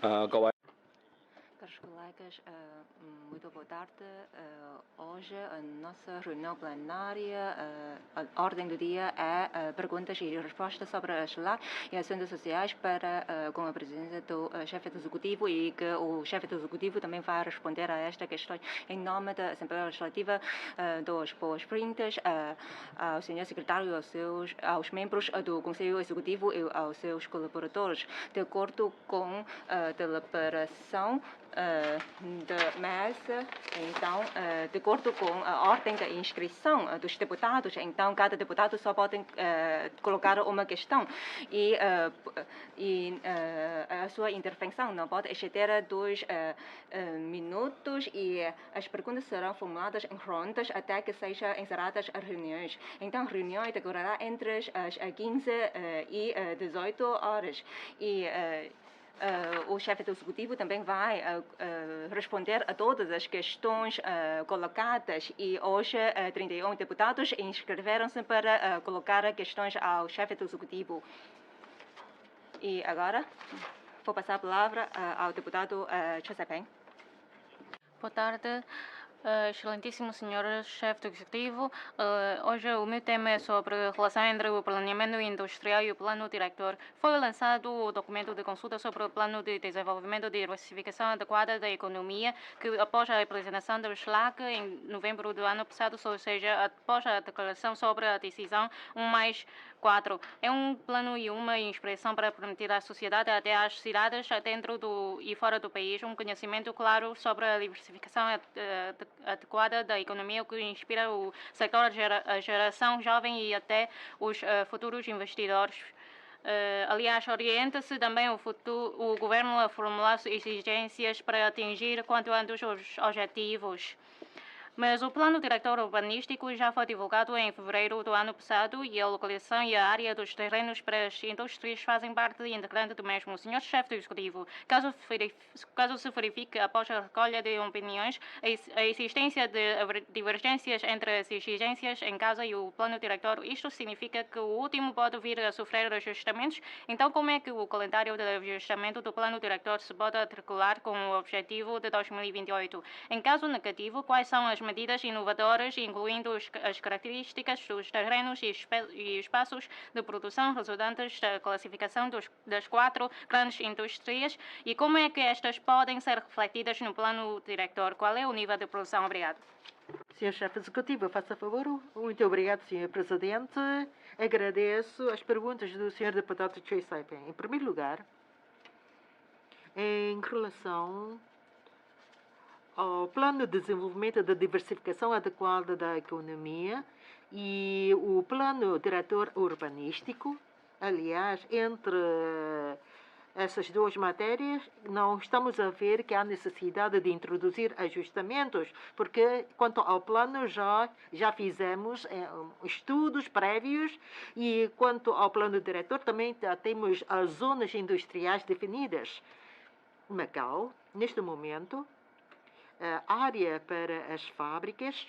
Caros colegas, muito boa tarde. Hoje a nossa reunião plenária, a ordem do dia é perguntas e respostas sobre as leis e assuntos sociais com a presença do chefe do Executivo e que o chefe do Executivo também vai responder a esta questão em nome da Assembleia Legislativa dos Boas-Vindas ao senhor secretário, aos membros do Conselho Executivo e aos seus colaboradores. De acordo com a deliberação da mesa, então, de acordo com a ordem da inscrição dos deputados, então cada deputado só pode colocar uma questão e a sua intervenção não pode exceder 2 minutos e as perguntas serão formuladas em rondas até que sejam encerradas as reuniões. Então, a reunião decorrerá entre as 15 e 18 horas e o chefe do Executivo também vai responder a todas as questões colocadas e hoje 31 deputados inscreveram-se para colocar questões ao chefe do Executivo. E agora vou passar a palavra ao deputado José Peng. Boa tarde. Excelentíssimo senhor chefe do Executivo, hoje o meu tema é sobre a relação entre o planeamento industrial e o plano diretor. Foi lançado o documento de consulta sobre o plano de desenvolvimento e diversificação adequada da economia, que após a apresentação do SLAC em novembro do ano passado, ou seja, após a declaração sobre a decisão 1+4. É um plano e uma inspiração para permitir à sociedade, até às cidades, dentro e fora do país, um conhecimento claro sobre a diversificação adequada da economia, que inspira o setor, a geração jovem e até os futuros investidores. Aliás, orienta-se também o governo a formular exigências para atingir quanto antes os objetivos. Mas o plano diretor urbanístico já foi divulgado em fevereiro do ano passado e a localização e a área dos terrenos para as indústrias fazem parte integrante do mesmo. Senhor chefe do Executivo, caso se verifique após a recolha de opiniões a existência de divergências entre as exigências em casa e o plano diretor, isto significa que o último pode vir a sofrer ajustamentos. Então, como é que o calendário de ajustamento do plano diretor se pode articular com o objetivo de 2028? Em caso negativo, quais são as medidas inovadoras, incluindo as características dos terrenos e espaços de produção resultantes da classificação das 4 grandes indústrias, e como é que estas podem ser refletidas no plano diretor? Qual é o nível de produção? Obrigado. Senhor chefe executivo, faça favor. Muito obrigado, senhor presidente. Agradeço as perguntas do senhor deputado Choi Sai-Peng. Em primeiro lugar, em relação ao plano de desenvolvimento da diversificação adequada da economia e o plano diretor urbanístico, aliás, entre essas duas matérias, não estamos a ver que há necessidade de introduzir ajustamentos, porque quanto ao plano já fizemos estudos prévios e quanto ao plano diretor também já temos as zonas industriais definidas. Macau, neste momento, a área para as fábricas,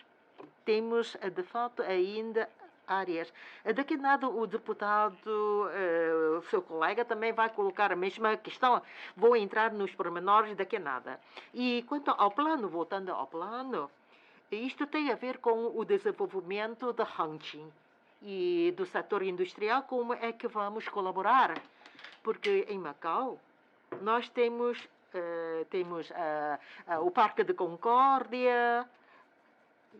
temos de fato ainda áreas. Daqui a nada o deputado, o seu colega, também vai colocar a mesma questão. Vou entrar nos pormenores daqui a nada. E quanto ao plano, voltando ao plano, isto tem a ver com o desenvolvimento da Hangqin e do setor industrial, como é que vamos colaborar. Porque em Macau, nós temos o Parque de Concórdia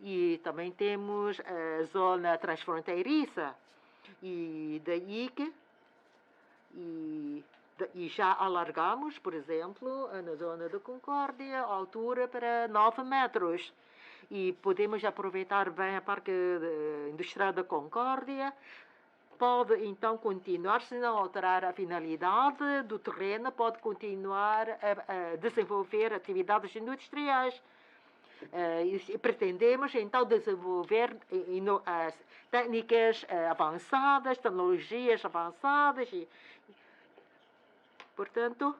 e também temos a zona transfronteiriça. E daí que já alargamos, por exemplo, na zona de Concórdia, a altura para 9 metros. E podemos aproveitar bem a Parque Industrial da Concórdia. Pode, então, continuar, se não alterar a finalidade do terreno, pode continuar a desenvolver atividades industriais. Pretendemos, então, desenvolver as técnicas avançadas, tecnologias avançadas. Portanto,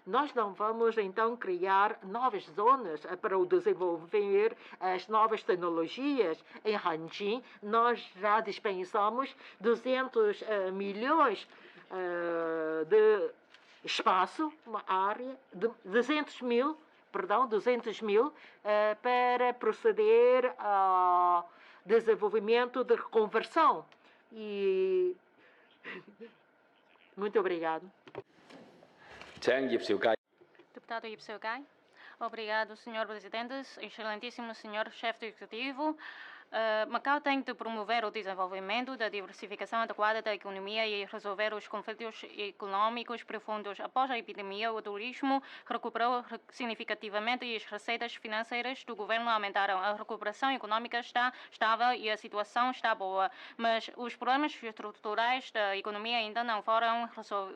nós não vamos, então, criar novas zonas para o desenvolver as novas tecnologias. Em Hangqin, nós já dispensamos 200 milhões de espaço, uma área de 200 mil, para proceder ao desenvolvimento de reconversão. E muito obrigado. Deputado Ip Seu Gai. Obrigado, Sr. Presidente, excelentíssimo Sr. Chefe do Executivo. Macau tem de promover o desenvolvimento da diversificação adequada da economia e resolver os conflitos econômicos profundos. Após a epidemia, o turismo recuperou significativamente e as receitas financeiras do governo aumentaram. A recuperação econômica está estável e a situação está boa, mas os problemas estruturais da economia ainda não foram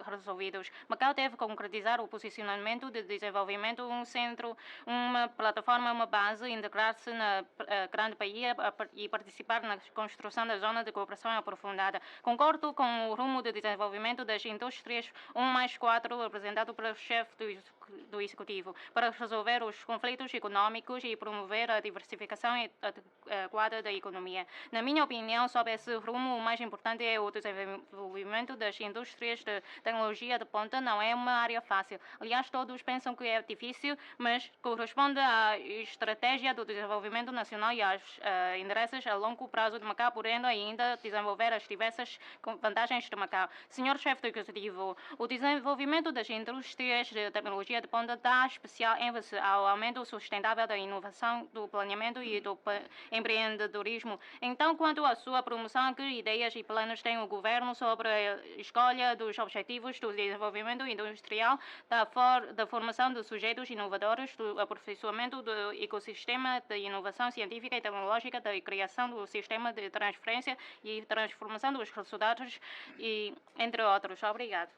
resolvidos. Macau deve concretizar o posicionamento de desenvolvimento, um centro, uma plataforma, uma base, integrar-se na Grande Bahia e participar na construção da zona de cooperação aprofundada. Concordo com o rumo de desenvolvimento das indústrias 1+4 apresentado pelo chefe do Executivo para resolver os conflitos econômicos e promover a diversificação adequada da economia. Na minha opinião, sob esse rumo, o mais importante é o desenvolvimento das indústrias de tecnologia de ponta. Não é uma área fácil. Aliás, todos pensam que é difícil, mas corresponde à estratégia do desenvolvimento nacional e às interesses a longo prazo de Macau, podendo ainda desenvolver as diversas vantagens de Macau. Senhor Chefe do Executivo, o desenvolvimento das indústrias de tecnologia de ponta dá especial ênfase ao aumento sustentável da inovação, do planeamento e do empreendedorismo. Então, quanto à sua promoção, que ideias e planos tem o governo sobre a escolha dos objetivos do desenvolvimento industrial, da formação de sujeitos inovadores, do aperfeiçoamento do ecossistema de inovação científica e tecnológica, da criação do sistema de transferência e transformação dos resultados, e entre outros. Obrigado.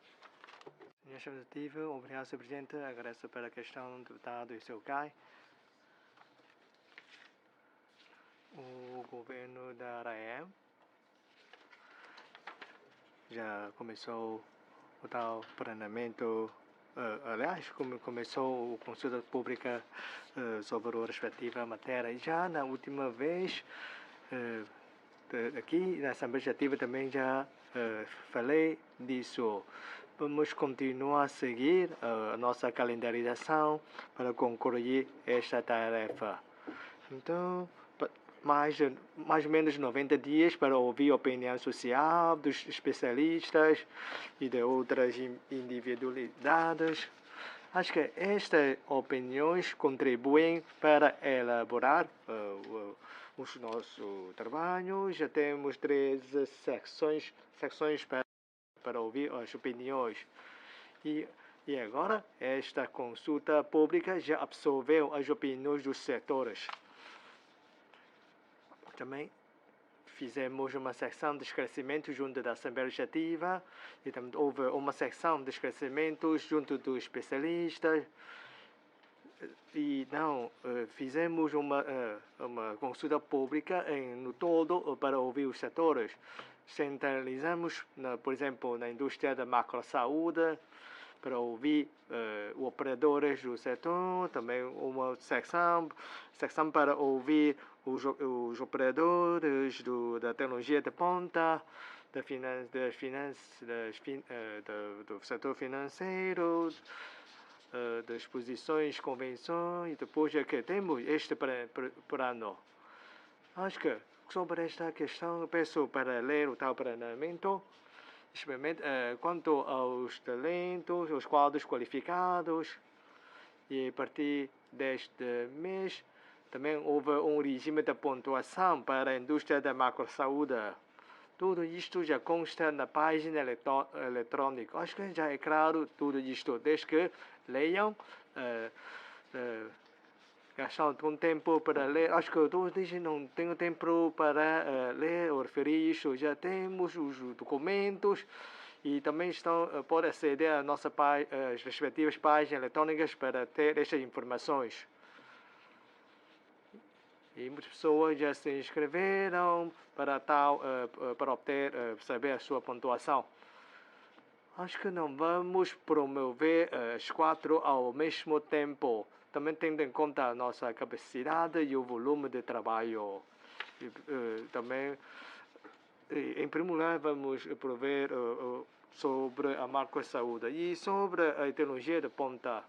Senhor Chefe Executivo, obrigado, Sr. Presidente. Agradeço pela questão do deputado e seu CAI. O governo da RAM já começou o tal planeamento. Aliás, começou a consulta pública sobre a respectiva matéria. E já na última vez, aqui na Assembleia Legislativa também já falei disso. Vamos continuar a seguir a nossa calendarização para concluir esta tarefa. Então, mais ou menos 90 dias para ouvir a opinião social dos especialistas e de outras individualidades. Acho que estas opiniões contribuem para elaborar os nossos trabalhos. Já temos 13 secções para ouvir as opiniões. E agora, esta consulta pública já absorveu as opiniões dos setores. Também fizemos uma secção de esclarecimento junto da Assembleia Legislativa e também houve uma secção de esclarecimento junto dos especialistas. E não, fizemos uma consulta pública no todo para ouvir os setores. Centralizamos, por exemplo, na indústria da macrosaúde, para ouvir os operadores do setor, também uma secção para ouvir os operadores da tecnologia de ponta, do setor financeiro, das posições, convenções, e depois é que temos este plano. Acho que sobre esta questão, eu peço para ler o tal planeamento, especialmente quanto aos talentos, os quadros qualificados, e a partir deste mês também houve um regime de pontuação para a indústria da macrosaúde. Tudo isto já consta na página eletrônica. Acho que já é claro tudo isto, desde que leiam, gastam um tempo para ler. Acho que todos dizem não tenho tempo para ler ou referir isso. Já temos os documentos e também podem aceder às nossas respectivas páginas eletrônicas para ter estas informações. E muitas pessoas já se inscreveram para obter, saber a sua pontuação. Acho que não vamos promover as 4 ao mesmo tempo. Também tendo em conta a nossa capacidade e o volume de trabalho. Também, em primeiro lugar, vamos prover sobre a marca de saúde. E sobre a tecnologia de ponta,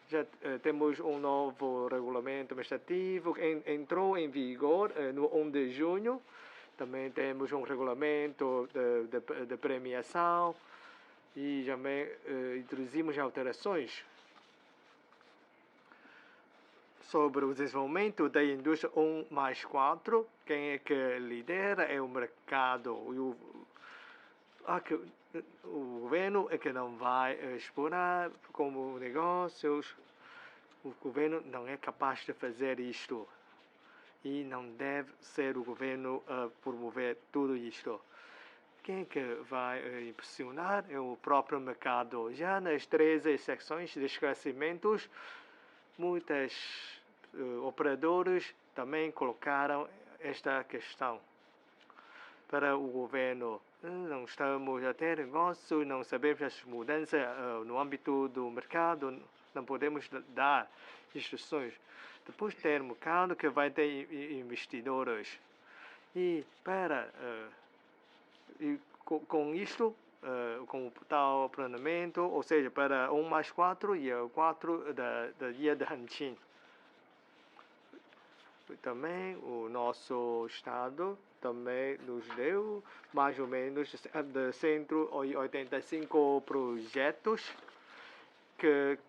já temos um novo regulamento administrativo que entrou em vigor no 1 de junho. Também temos um regulamento de premiação e também introduzimos alterações sobre o desenvolvimento da indústria 1+4. Quem é que lidera é o mercado. O governo é que não vai explorar como negócios. O governo não é capaz de fazer isto. E não deve ser o governo a promover tudo isto. Quem é que vai impressionar é o próprio mercado. Já nas 13 secções de esclarecimentos, muitos operadores também colocaram esta questão para o governo. Não estamos a ter negócio, não sabemos as mudanças no âmbito do mercado, não podemos dar instruções. Depois ter um mercado que vai ter investidores. E com isto, com o tal planeamento, ou seja, para 1+4 e 4 da Guia de Hanqin. Também o nosso Estado também nos deu mais ou menos de 185 projetos que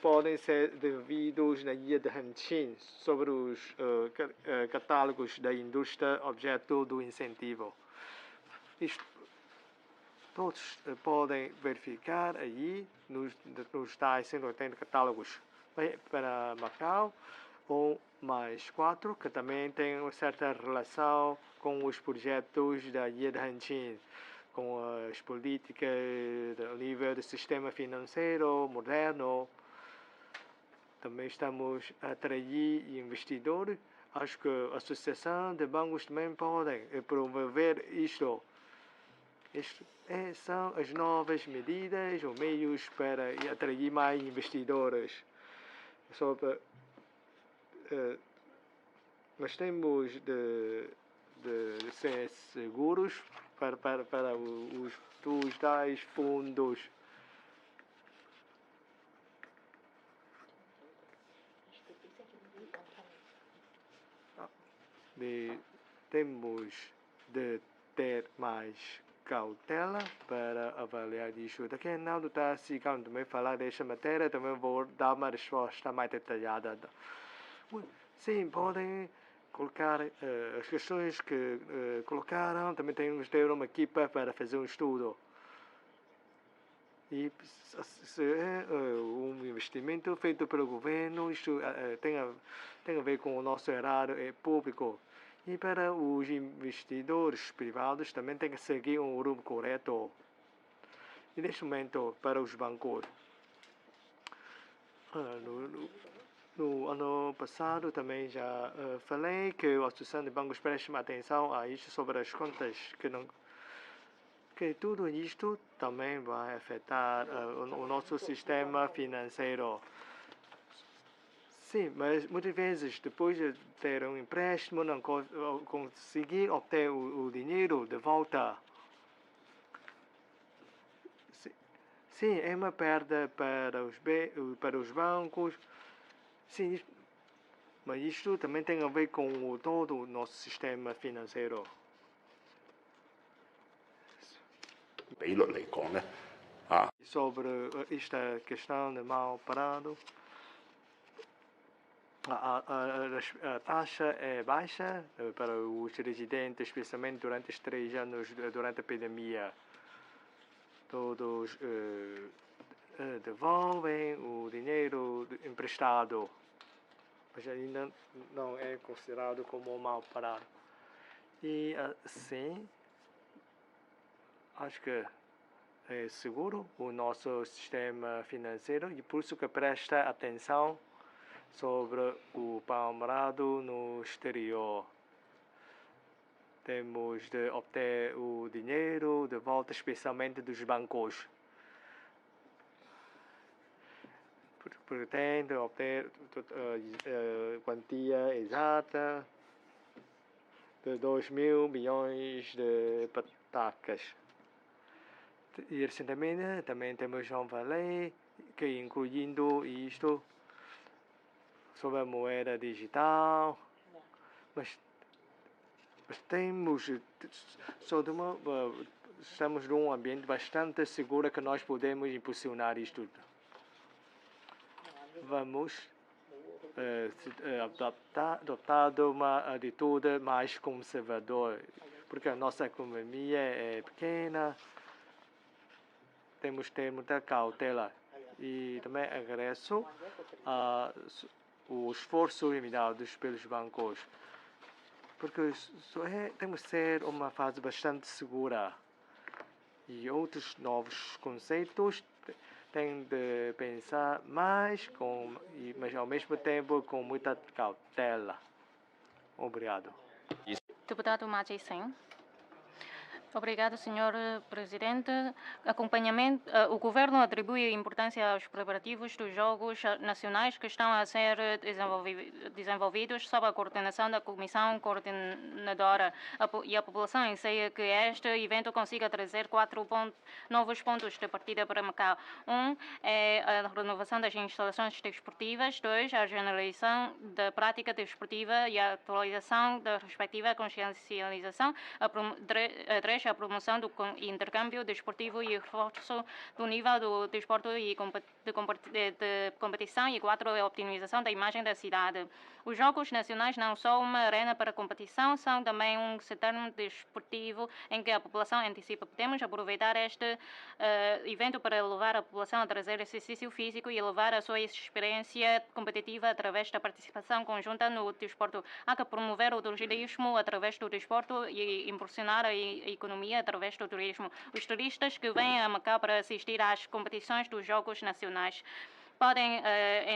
podem ser devidos na Guia de Hanqin sobre os catálogos da indústria objeto do incentivo. Todos podem verificar aí nos tais 180 catálogos. Para Macau, 1+4, que também tem uma certa relação com os projetos da Guia de Hanqin, com as políticas do nível do sistema financeiro moderno. Também estamos a atrair investidores. Acho que a Associação de Bancos também podem promover isto. São as novas medidas ou meios para atrair mais investidores. Nós temos de ser seguros para os tais fundos. Temos de ter mais cautela para avaliar isso. Daqui a Naldo está se também falar desta matéria, também vou dar uma resposta mais detalhada. Sim, podem colocar as questões que colocaram, também temos de ter uma equipa para fazer um estudo. E se é um investimento feito pelo governo, isto tem a ver com o nosso erário público. E para os investidores privados também tem que seguir um rumo correto. E neste momento, para os bancos, no ano passado também já falei que a Associação de Bancos presta atenção a isso sobre as contas que tudo isto também vai afetar o nosso sistema financeiro. Sim, mas muitas vezes depois de ter um empréstimo não conseguir obter o dinheiro de volta. Sim, é uma perda para os bancos. Sim, mas isto também tem a ver com todo o nosso sistema financeiro. 比率嚟講呢， Sobre esta questão de mal parado, a taxa é baixa para os residentes, especialmente durante os 3 anos durante a pandemia. Todos devolvem o dinheiro emprestado, mas ainda não é considerado como mal parado. E assim, acho que é seguro o nosso sistema financeiro e por isso que presta atenção sobre o mal-parado no exterior. Temos de obter o dinheiro de volta, especialmente dos bancos. Pretende obter a quantia exata de 2.000 milhões de patacas. E recentemente também temos João Valley, que incluindo isto sobre a moeda digital. Mas temos, estamos num ambiente bastante seguro que nós podemos impulsionar isto tudo. Vamos adotar uma atitude mais conservadora, porque a nossa economia é pequena, temos que ter muita cautela. E também agradeço o esforço limitado pelos bancos, porque temos que ser uma fase bastante segura. E outros novos conceitos têm de pensar mais, mas ao mesmo tempo com muita cautela. Obrigado. Deputado Magicem. Obrigado, Sr. Presidente. O Governo atribui importância aos preparativos dos Jogos Nacionais que estão a ser desenvolvidos sob a coordenação da Comissão Coordenadora e a população anseia que este evento consiga trazer 4 novos pontos de partida para Macau. É a renovação das instalações desportivas. 2, a generalização da prática desportiva e a atualização da respectiva consciencialização. 3, a promoção do intercâmbio desportivo e reforço do nível do desporto e de competição. E 4, a optimização da imagem da cidade. Os Jogos Nacionais não são uma arena para competição, são também um certame desportivo em que a população antecipa. Podemos aproveitar este evento para levar a população a trazer exercício físico e elevar a sua experiência competitiva através da participação conjunta no desporto. Há que promover o turismo através do desporto e impulsionar a economia através do turismo. Os turistas que vêm a Macau para assistir às competições dos Jogos Nacionais podem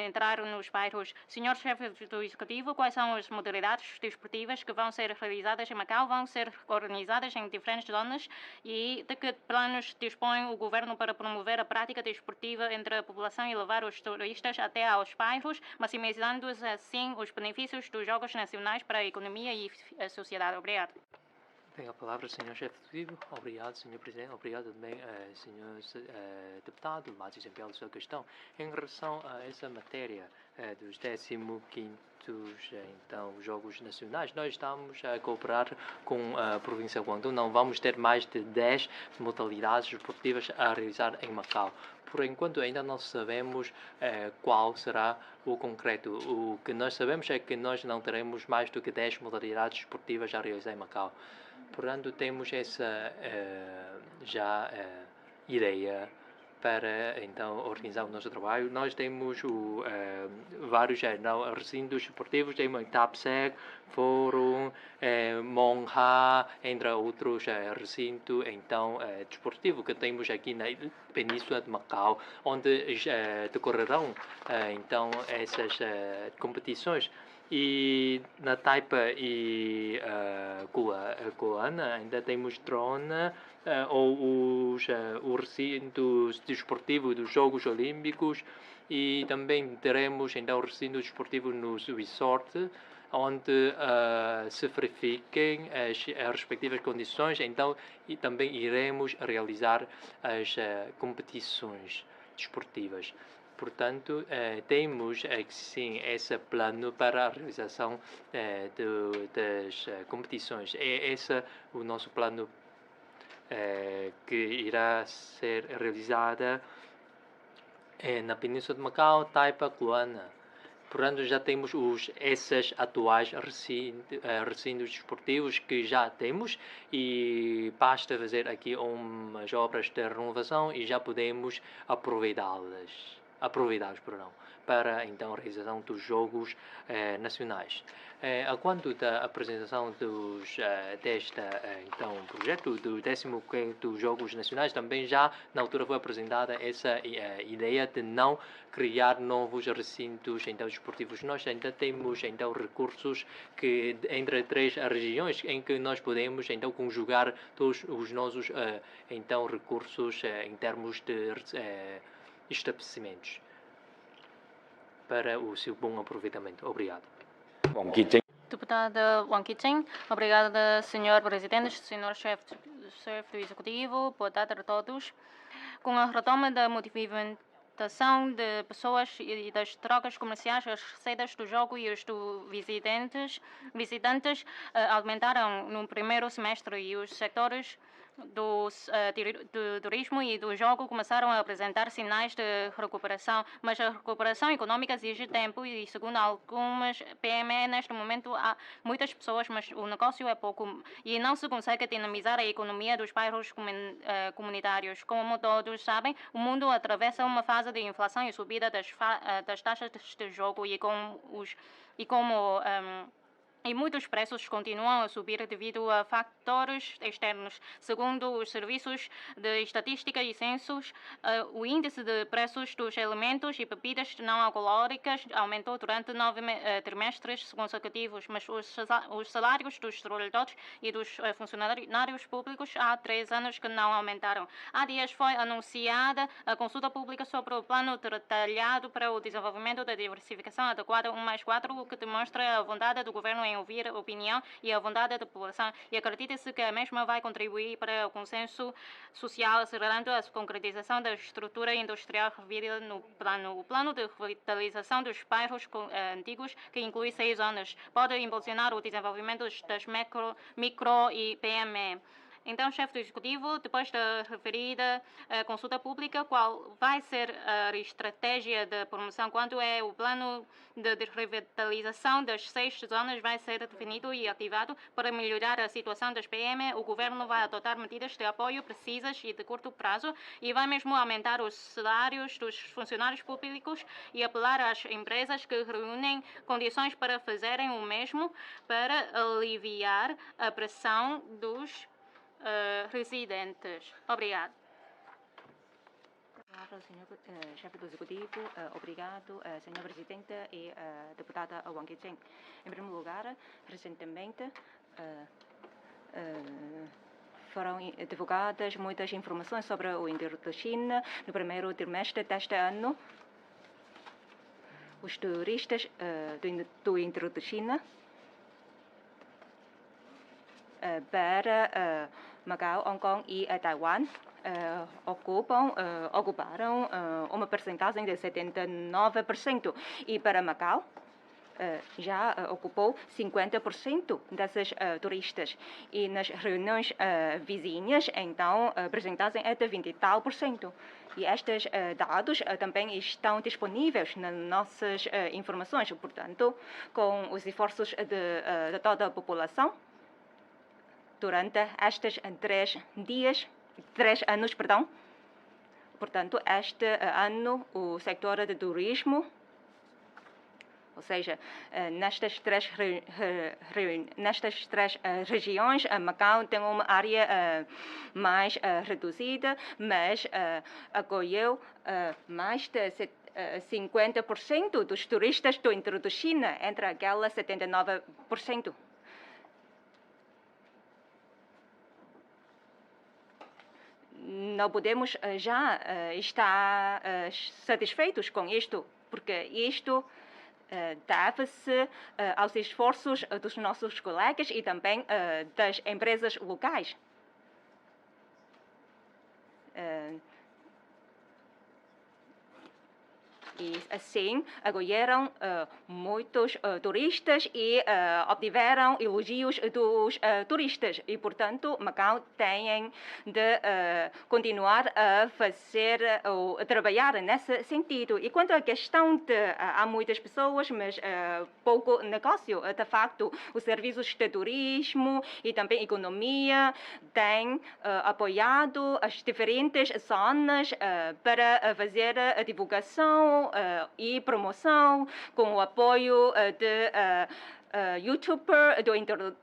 entrar nos bairros. Senhor chefe do Executivo, quais são as modalidades desportivas que vão ser realizadas em Macau? Vão ser organizadas em diferentes zonas e de que planos dispõe o Governo para promover a prática desportiva entre a população e levar os turistas até aos bairros, maximizando assim os benefícios dos Jogos Nacionais para a economia e a sociedade? Obrigado. Tem a palavra o Sr. Chefe Executivo. Obrigado, Sr. Presidente. Obrigado também, Sr. Deputado, mais pela sua questão. Em relação a essa matéria dos 15º então, Jogos Nacionais, nós estamos a cooperar com a província de Guangdong. Não vamos ter mais de 10 modalidades esportivas a realizar em Macau. Por enquanto ainda não sabemos qual será o concreto. O que nós sabemos é que nós não teremos mais do que 10 modalidades esportivas a realizar em Macau. Portanto, temos essa ideia para então organizar o nosso trabalho. Nós temos vários recintos esportivos, temos TAPSEC, Fórum, Monha, entre outros recintos então desportivos que temos aqui na Península de Macau, onde decorrerão então essas competições. E na Taipa e Coana ainda temos drone ou o recinto desportivo dos Jogos Olímpicos, e também teremos então o recinto desportivo nos resorts, onde se verifiquem as respectivas condições, então, e também iremos realizar as competições desportivas. Portanto, temos sim esse plano para a realização das competições. É esse o nosso plano que irá ser realizada na Península de Macau, Taipa, Coana. Portanto, já temos esses atuais recintos desportivos que já temos, e basta fazer aqui umas obras de renovação e já podemos aproveitá-los para então a realização dos Jogos Nacionais. A quanto da apresentação deste então, projeto do 15º Jogos Nacionais, também já na altura foi apresentada essa ideia de não criar novos recintos então, desportivos. Nós ainda temos então, recursos que entre 3 regiões em que nós podemos então, conjugar todos os nossos então, recursos em termos de estabelecimentos para o seu bom aproveitamento. Obrigado. Deputada Wang Qicheng, obrigada, Sr. Presidente, Sr. Chefe chefe do Executivo, boa tarde a todos. Com a retoma da movimentação de pessoas e das trocas comerciais, as receitas do jogo e os do visitantes aumentaram no primeiro semestre e os setores do turismo e do jogo começaram a apresentar sinais de recuperação, mas a recuperação econômica exige tempo e, segundo algumas PME, neste momento há muitas pessoas, mas o negócio é pouco e não se consegue dinamizar a economia dos bairros comunitários. Como todos sabem, o mundo atravessa uma fase de inflação e subida das taxas de jogo e muitos preços continuam a subir devido a fatores externos. Segundo os serviços de estatística e censos, o índice de preços dos alimentos e bebidas não alcoólicas aumentou durante 9 trimestres consecutivos, mas os salários dos trabalhadores e dos funcionários públicos há 3 anos que não aumentaram. Há dias foi anunciada a consulta pública sobre o plano detalhado para o desenvolvimento da diversificação adequada 1+4, o que demonstra a vontade do governo em ouvir a opinião e a vontade da população, e acredita-se que a mesma vai contribuir para o consenso social, acelerando a concretização da estrutura industrial revida no plano. O plano de revitalização dos bairros antigos, que inclui 6 zonas, pode impulsionar o desenvolvimento das micro e PME. Então, chefe do Executivo, depois da referida consulta pública, qual vai ser a estratégia de promoção? Quando o plano de revitalização das 6 zonas vai ser definido e ativado para melhorar a situação das PME? O governo vai adotar medidas de apoio precisas e de curto prazo e vai mesmo aumentar os salários dos funcionários públicos e apelar às empresas que reúnem condições para fazerem o mesmo para aliviar a pressão dos residentes. Obrigado. Palavra, senhor chefe do Executivo. Obrigado, senhor Presidente e deputada Wang Qizheng. Em primeiro lugar, recentemente foram divulgadas muitas informações sobre o interior da China. No primeiro trimestre deste ano, os turistas do interior da China para Macau, Hong Kong e Taiwan ocuparam uma percentagem de 79%, e para Macau já ocupou 50% desses turistas, e nas reuniões vizinhas, então, a percentagem é de 20 e tal %. E estes dados também estão disponíveis nas nossas informações, portanto, com os esforços de toda a população, durante estes 3 anos, portanto, este ano o setor de turismo, ou seja, nestas três regiões, Macau tem uma área mais reduzida, mas acolheu mais de 50% dos turistas do interior da China, entre aquelas 79%. Não podemos já estar satisfeitos com isto, porque isto deve-se aos esforços dos nossos colegas e também das empresas locais. E assim acolheram muitos turistas e obtiveram elogios dos turistas. E, portanto, Macau tem de continuar a trabalhar nesse sentido. E quanto à questão de há muitas pessoas, mas pouco negócio, de facto, os serviços de turismo e também economia têm apoiado as diferentes zonas para fazer a divulgação e promoção, com o apoio de YouTuber do interior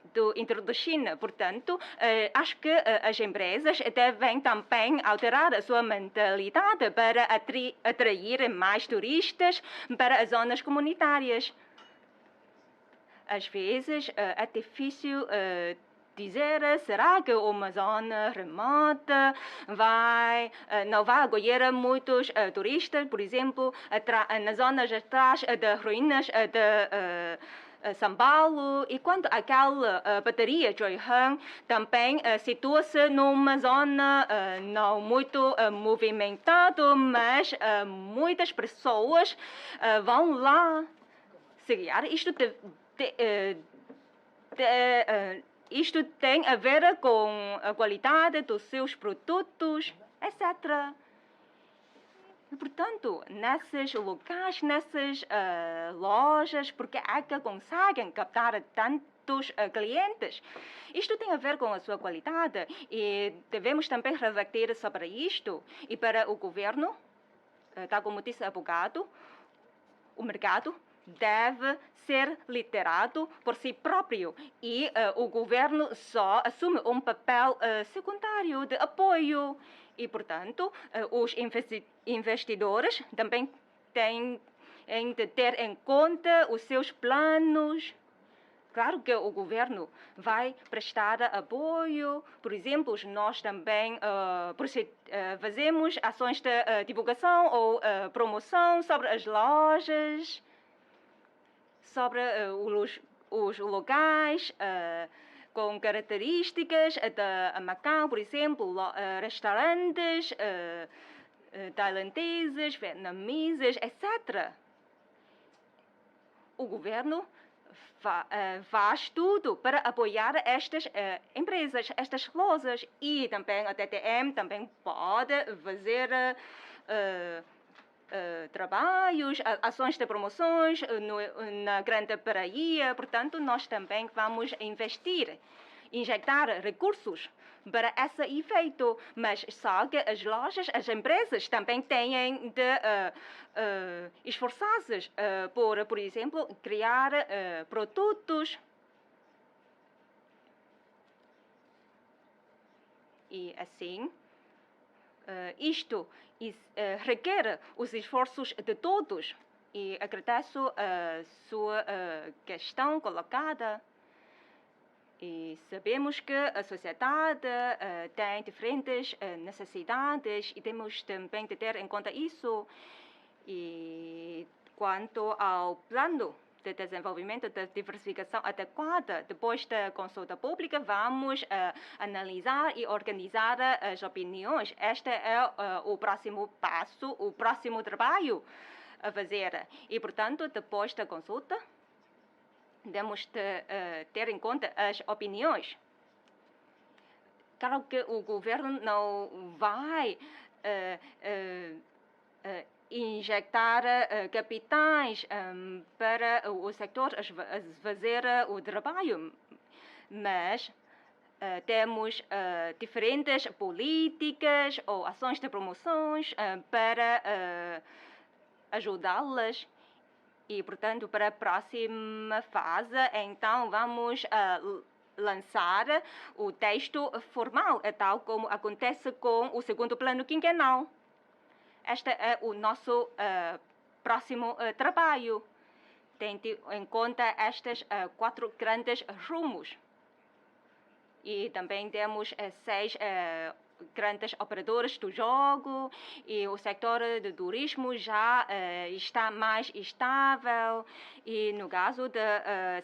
da China. Portanto, acho que as empresas devem também alterar a sua mentalidade para atrair mais turistas para as zonas comunitárias. Às vezes é difícil dizer, será que uma zona remota não vai acolher muitos turistas, por exemplo, nas zonas atrás de ruínas São Paulo, e quanto àquela bateria Joy-Han, também situa-se numa zona não muito movimentada, mas muitas pessoas vão lá seguir. Isto tem a ver com a qualidade dos seus produtos, etc. Portanto, nesses locais, nessas lojas, porque é que conseguem captar tantos clientes? Isto tem a ver com a sua qualidade e devemos também refletir sobre isto. E para o governo, tal como disse o advogado, o mercado deve ser liderado por si próprio e o governo só assume um papel secundário de apoio. E, portanto, os investidores também têm de ter em conta os seus planos. Claro que o governo vai prestar apoio. Por exemplo, nós também fazemos ações de divulgação ou promoção sobre as lojas, sobre os locais com características de Macau, por exemplo, restaurantes tailandeses, vietnamitas, etc. O governo faz tudo para apoiar estas empresas, estas lojas, e também a TTM também pode fazer trabalhos, ações de promoções na Grande Praia. Portanto, nós também vamos injetar recursos para esse efeito, mas só que as lojas, as empresas também têm de esforçar-se por exemplo, criar produtos. E assim, isto requer os esforços de todos. E agradeço a sua questão colocada. E sabemos que a sociedade tem diferentes necessidades e temos também de ter em conta isso. E quanto ao plano de desenvolvimento de diversificação adequada, depois da consulta pública, vamos analisar e organizar as opiniões. Este é o próximo passo, o próximo trabalho a fazer. E, portanto, depois da consulta, temos de ter em conta as opiniões. Claro que o governo não vai injetar capitais para o setor fazer o trabalho, mas temos diferentes políticas ou ações de promoções para ajudá-las. E, portanto, para a próxima fase, então, vamos lançar o texto formal, tal como acontece com o segundo plano quinquenal. Este é o nosso próximo trabalho. Tendo em conta estes 4 grandes rumos. E também temos 6 grandes operadores do jogo, e o setor do turismo já está mais estável. E no caso do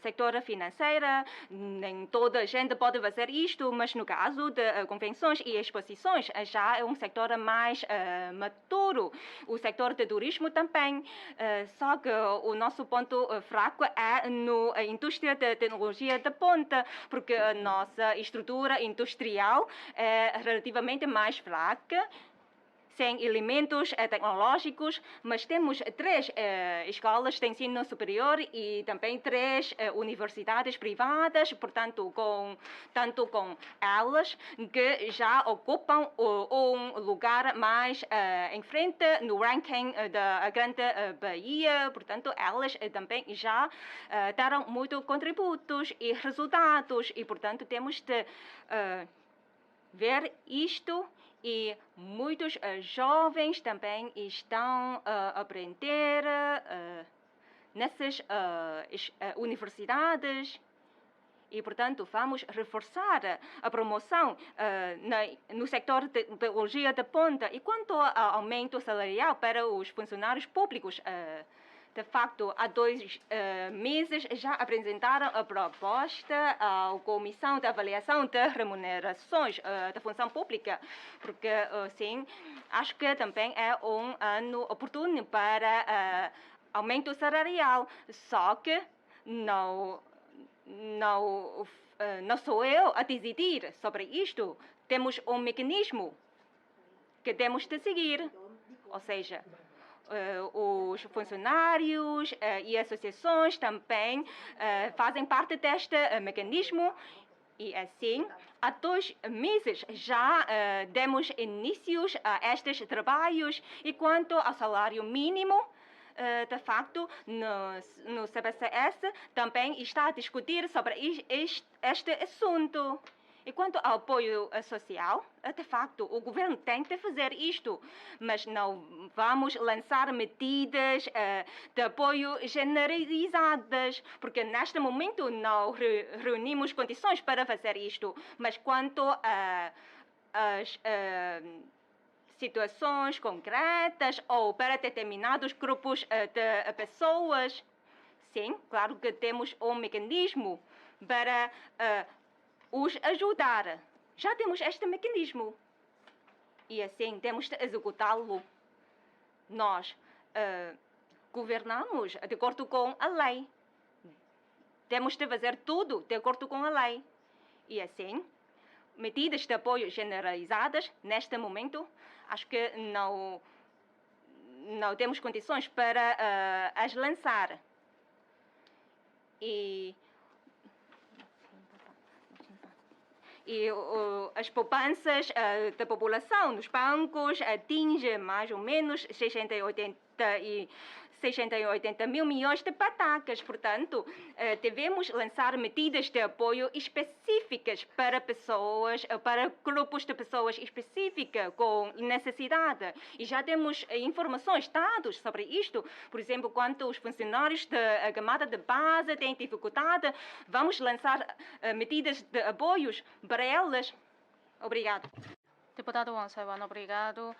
setor financeiro, nem toda a gente pode fazer isto, mas no caso de convenções e exposições já é um setor mais maduro. O setor do turismo também, só que o nosso ponto fraco é na indústria de tecnologia de ponta, porque a nossa estrutura industrial é relativamente mais fraca, sem elementos tecnológicos, mas temos 3 escolas de ensino superior e também 3 universidades privadas, portanto, tanto com elas que já ocupam um lugar mais em frente no ranking da Grande Bahia. Portanto, elas também já deram muitos contributos e resultados, e, portanto, temos de ver isto. E muitos jovens também estão a aprender nessas universidades. E, portanto, vamos reforçar a promoção no setor de tecnologia de ponta. E quanto ao aumento salarial para os funcionários públicos De facto, há 2 meses já apresentaram a proposta à Comissão de Avaliação de Remunerações da Função Pública, porque, sim, acho que também é um ano oportuno para aumento salarial. Só que não sou eu a decidir sobre isto. Temos um mecanismo que temos de seguir, ou seja, os funcionários e associações também fazem parte deste mecanismo e assim há 2 meses já demos inícios a estes trabalhos e quanto ao salário mínimo, de facto, no CBCS também está a discutir sobre este assunto. E quanto ao apoio social, de facto, o governo tem de fazer isto, mas não vamos lançar medidas de apoio generalizadas, porque neste momento não reunimos condições para fazer isto. Mas quanto às situações concretas ou para determinados grupos de pessoas, sim, claro que temos um mecanismo para os ajudar. Já temos este mecanismo e assim temos de executá-lo. Nós governamos de acordo com a lei. Temos de fazer tudo de acordo com a lei. E assim, medidas de apoio generalizadas, neste momento, acho que não temos condições para as lançar. E as poupanças da população nos bancos atingem mais ou menos 680 mil milhões de patacas. Portanto, devemos lançar medidas de apoio específicas para pessoas, para grupos de pessoas específicas com necessidade. E já temos informações, dados sobre isto. Por exemplo, quando os funcionários da camada de base têm dificuldade, vamos lançar medidas de apoios para elas. Obrigado. Deputado Wang Sai-wan, obrigado.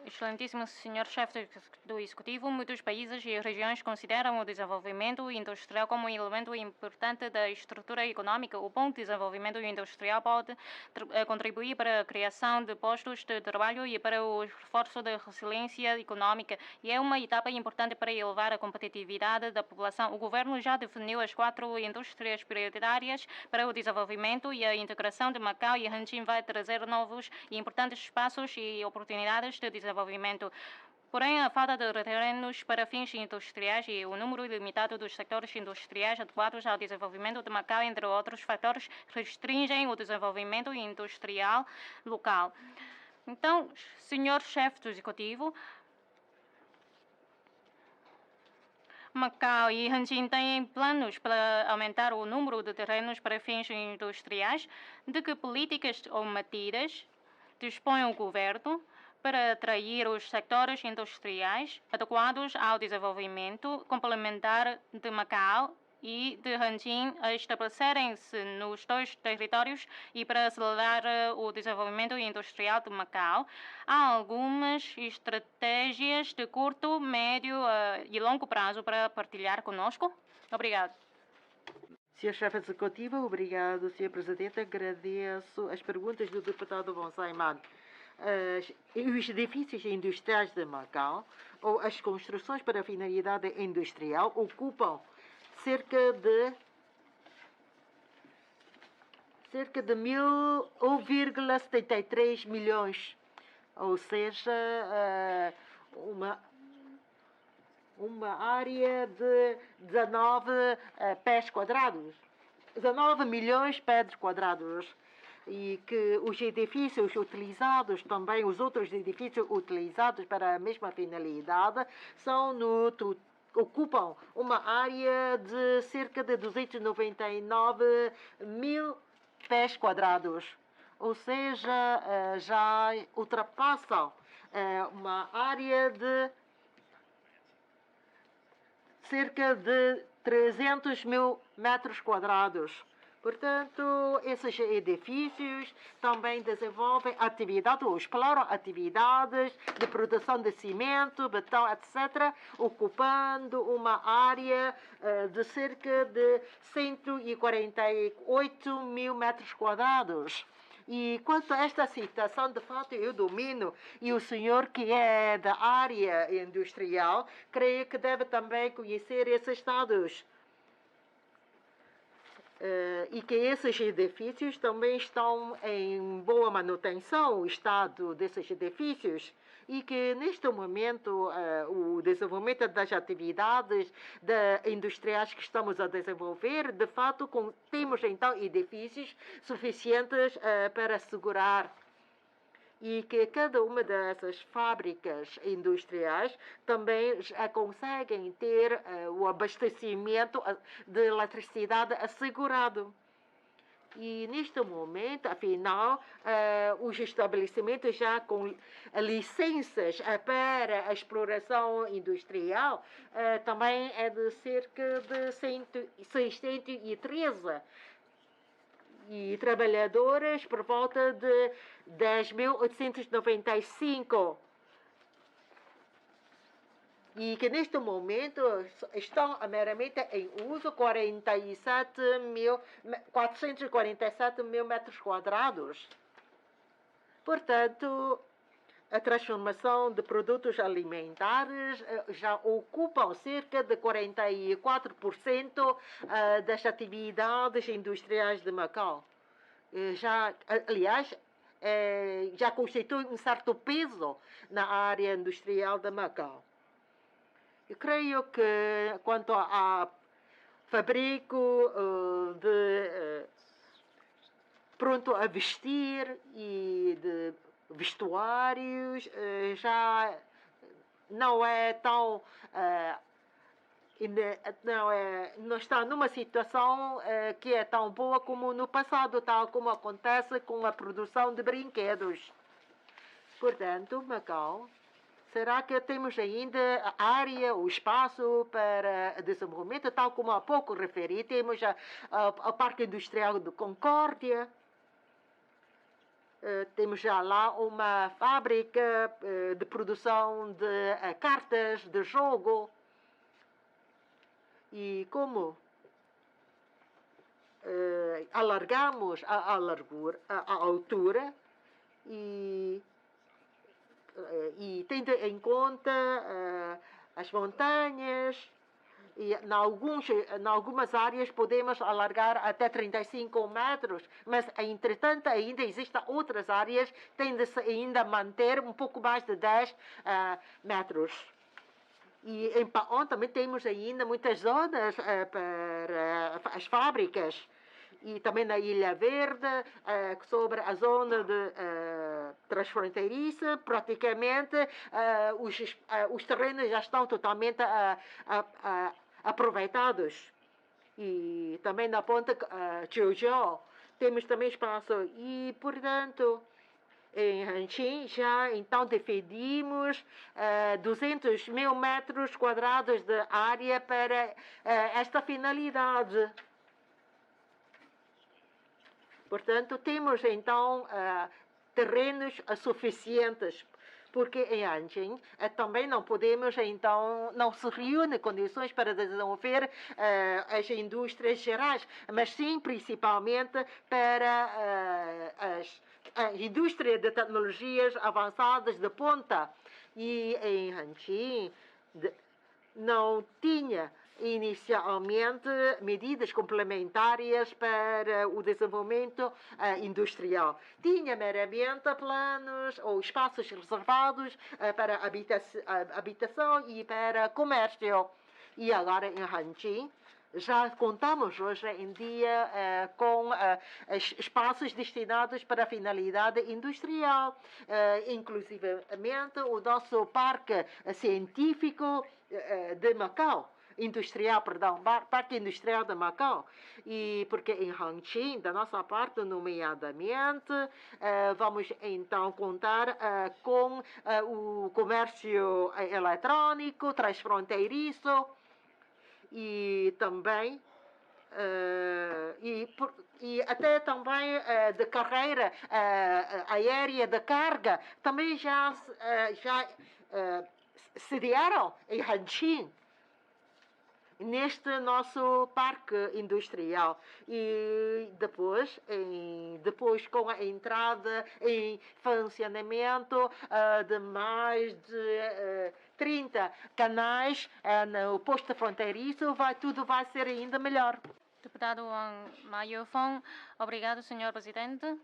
Excelentíssimo senhor chefe do Executivo, muitos países e regiões consideram o desenvolvimento industrial como um elemento importante da estrutura econômica. O bom desenvolvimento industrial pode contribuir para a criação de postos de trabalho e para o reforço da resiliência econômica, e é uma etapa importante para elevar a competitividade da população. O governo já definiu as 4 indústrias prioritárias para o desenvolvimento e a integração de Macau e Hanjin vai trazer novos e importantes espaços e oportunidades de desenvolvimento. Porém, a falta de terrenos para fins industriais e o número limitado dos sectores industriais adequados ao desenvolvimento de Macau, entre outros fatores, restringem o desenvolvimento industrial local. Então, senhor chefe do Executivo, Macau e Hanjin têm planos para aumentar o número de terrenos para fins industriais. De que políticas ou medidas dispõe o governo para atrair os sectores industriais adequados ao desenvolvimento complementar de Macau e de Hanjin a estabelecerem-se nos 2 territórios e para acelerar o desenvolvimento industrial de Macau? Há algumas estratégias de curto, médio e longo prazo para partilhar conosco? Obrigado. Sr. Chefe Executivo, obrigado, Sr. Presidente. Agradeço as perguntas do deputado Wang Sai-wan. Os edifícios industriais de Macau ou as construções para finalidade industrial ocupam cerca de 1,73 milhões, ou seja, uma área de 19 pés quadrados, 19 milhões de pés quadrados, e que os edifícios utilizados, também os outros edifícios utilizados para a mesma finalidade, ocupam uma área de cerca de 299 mil pés quadrados, ou seja, já ultrapassam uma área de cerca de 300 mil metros quadrados. Portanto, esses edifícios também desenvolvem atividades, ou exploram atividades de produção de cimento, betão, etc., ocupando uma área de cerca de 148 mil metros quadrados. E quanto a esta situação, de fato, eu domino, e o senhor que é da área industrial, creio que deve também conhecer esses dados. E que esses edifícios também estão em boa manutenção, o estado desses edifícios, e que neste momento o desenvolvimento das atividades industriais que estamos a desenvolver, de fato, temos então edifícios suficientes para assegurar e que cada uma dessas fábricas industriais também conseguem ter o abastecimento de eletricidade assegurado. E neste momento, afinal, os estabelecimentos já com licenças para a exploração industrial também é de cerca de 613 e trabalhadores por volta de 10.895. E que neste momento estão meramente em uso 447 mil metros quadrados. Portanto, a transformação de produtos alimentares já ocupam cerca de 44% das atividades industriais de Macau. Aliás, já constitui um certo peso na área industrial de Macau. Eu creio que quanto a fabrico de pronto a vestir e de vestuários já não é tão não está numa situação que é tão boa como no passado, tal como acontece com a produção de brinquedos. Portanto, Macau, será que temos ainda a área, o espaço para desenvolvimento, tal como há pouco referi, temos o Parque Industrial de Concórdia. Temos já lá uma fábrica de produção de cartas de jogo. E como alargamos a altura e tendo em conta as montanhas, e em algumas áreas podemos alargar até 35 metros, mas, entretanto, ainda existem outras áreas que tendem-se ainda a manter um pouco mais de 10 metros. E em Paon também temos ainda muitas zonas para as fábricas. E também na Ilha Verde, sobre a zona de transfronteiriça, praticamente os terrenos já estão totalmente aproveitados. E também na ponta Jiuzhou temos também espaço. E, portanto, em Hanqing já então definimos 200 mil metros quadrados de área para esta finalidade. Portanto, temos então terrenos suficientes, porque em Hanqing também não podemos, então, não se reúnem condições para desenvolver as indústrias gerais, mas sim, principalmente, para a indústria de tecnologias avançadas de ponta. E em Hanqing não tinha inicialmente medidas complementares para o desenvolvimento industrial. Tinha meramente planos ou espaços reservados para habitação e para comércio. E agora em Hanqing já contamos hoje em dia com espaços destinados para a finalidade industrial, inclusivamente o nosso parque científico de Macau. Parque Industrial de Macau. E porque em Hanqing, da nossa parte, nomeadamente, vamos então contar com o comércio eletrônico, transfronteiriço e também e até também de carreira aérea de carga, também já sediaram em Hanqing, neste nosso parque industrial. E depois com a entrada em funcionamento de mais de 30 canais no posto fronteiriço, tudo vai ser ainda melhor. Deputado Wang Mayufeng, obrigado, Sr. Presidente.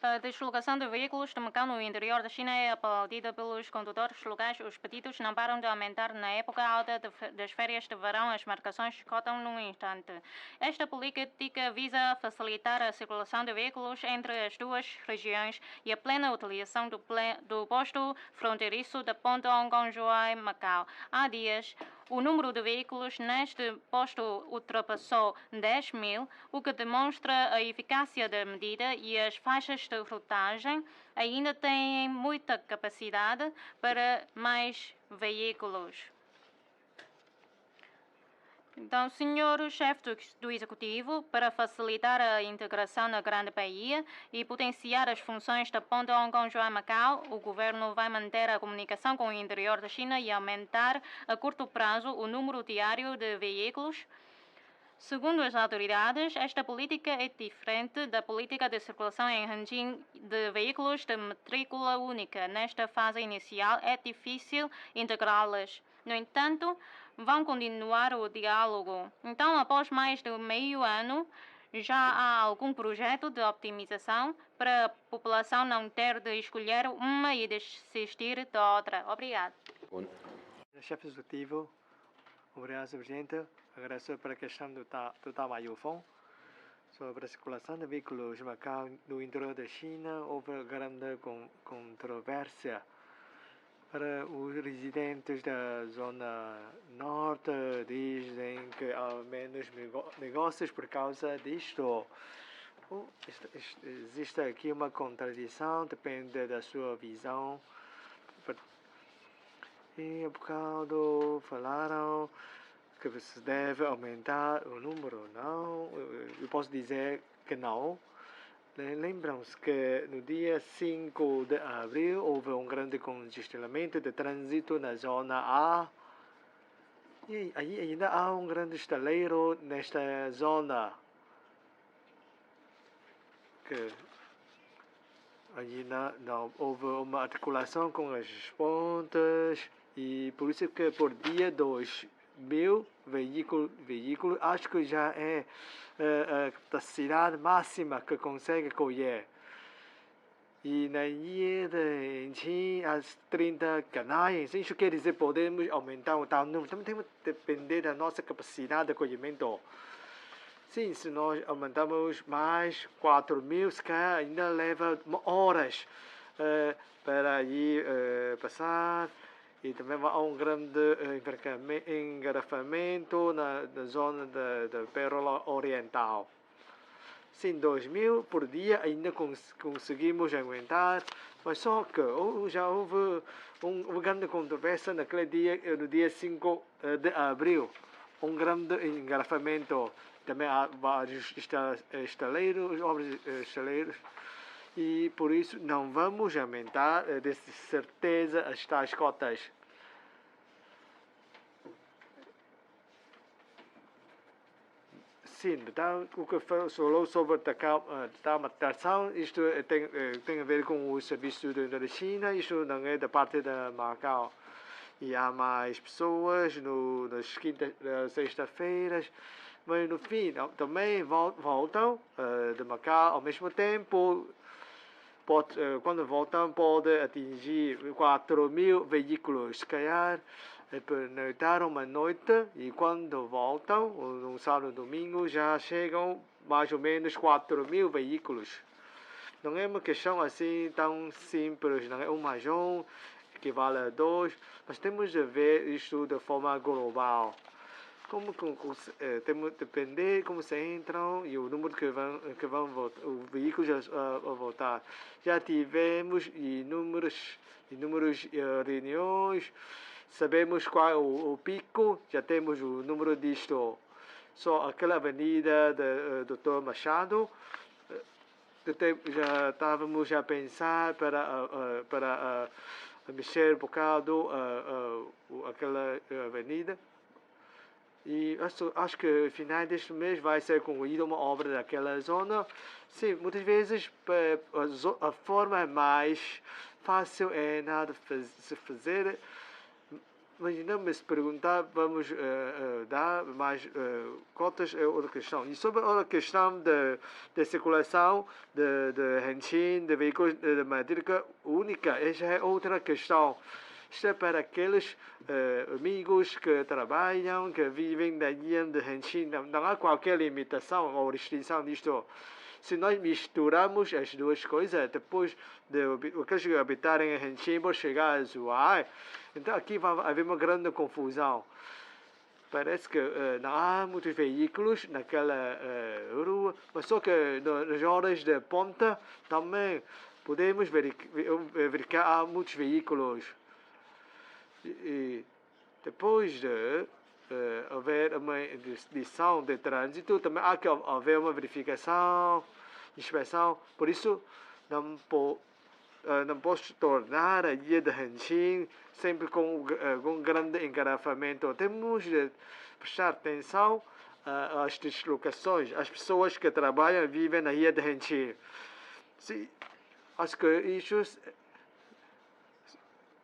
A deslocação de veículos de Macau no interior da China é aplaudida pelos condutores locais. Os pedidos não param de aumentar. Na época alta das férias de verão, as marcações esgotam num instante. Esta política visa facilitar a circulação de veículos entre as duas regiões e a plena utilização do posto fronteiriço da ponte Hong Kong-Zhuhai-Macau. Há dias, o número de veículos neste posto ultrapassou 10 mil, o que demonstra a eficácia da medida, e as faixas de rotagem ainda têm muita capacidade para mais veículos. Então, senhor chefe do Executivo, para facilitar a integração na Grande Baía e potenciar as funções da ponte Hong Kong-Zhuhai-Macau, o governo vai manter a comunicação com o interior da China e aumentar a curto prazo o número diário de veículos. Segundo as autoridades, esta política é diferente da política de circulação em Hanqing de veículos de matrícula única. Nesta fase inicial, é difícil integrá-las. No entanto, vão continuar o diálogo. Então, após mais de meio ano, já há algum projeto de optimização para a população não ter de escolher uma e desistir da outra. Obrigado. Chefe executivo, obrigado, Sr. Presidente. Agradeço pela questão do Mayufeng sobre a circulação de veículos em Macau no interior da China. Houve grande controvérsia. Para os residentes da zona norte, dizem que há menos negócios por causa disto. Existe aqui uma contradição, depende da sua visão. E há bocado falaram que se deve aumentar o número. Não, eu posso dizer que não. Lembram-se que no dia 5 de abril houve um grande congestionamento de trânsito na zona A. E aí ainda há um grande estaleiro nesta zona. Que ainda não houve uma articulação com as pontes. E por isso que por dia 2.000 veículos, acho que já é a capacidade máxima que consegue colher. E na ilha de Hanqing, as 30 canais, isso quer dizer podemos aumentar o tal número. Também temos que depender da nossa capacidade de acolhimento. Sim, se nós aumentamos mais 4.000, se calhar ainda leva horas para ir passar. E também há um grande engarrafamento na zona da Pérola Oriental. Sim, 2.000 por dia ainda conseguimos aguentar, mas só que já houve uma grande controvérsia naquele dia, no dia 5 de abril. Um grande engarrafamento. Também há vários estaleiros, e por isso não vamos aumentar, de certeza, as tais cotas. Sim, então, o que falou sobre a manutenção, isto tem a ver com o serviço da China, isto não é da parte da Macau. E há mais pessoas nas sexta-feiras, mas no fim também voltam de Macau ao mesmo tempo. Quando voltam, pode atingir 4.000 veículos. Se calhar, pernoitaram uma noite e quando voltam, no sábado e domingo, já chegam mais ou menos 4.000 veículos. Não é uma questão assim tão simples, não é um mais um equivale a 2, mas temos de ver isto de forma global. Temos de depender como se entram e o número que vão voltar, os veículos a voltar. Já tivemos inúmeras reuniões, sabemos qual é o pico, já temos o número disto. Só aquela avenida de Dr. Machado, já estávamos a pensar para mexer um bocado aquela avenida. E acho que final deste mês vai ser concluída uma obra daquela zona. Sim, muitas vezes a forma mais fácil é nada se fazer. Imaginamos se perguntar, vamos dar mais cotas, é outra questão. E sobre a questão de circulação de Henshin, de veículos de matrícula única, essa é outra questão. Isto é para aqueles amigos que trabalham, que vivem da linha de Henshin. Não há qualquer limitação ou restrição disto. Se nós misturamos as duas coisas, depois de aqueles que habitarem em Henshin vão chegar a Zhuhai, então aqui vai haver uma grande confusão. Parece que não há muitos veículos naquela rua, mas só que nas horas de ponta também podemos verificar que há muitos veículos. E depois de haver uma interdição de trânsito, também há que haver uma verificação, inspeção. Por isso, não posso tornar a guia de Henshin sempre com grande engarrafamento. Temos de prestar atenção às deslocações, às pessoas que trabalham e vivem na guia de Henshin. Acho que isso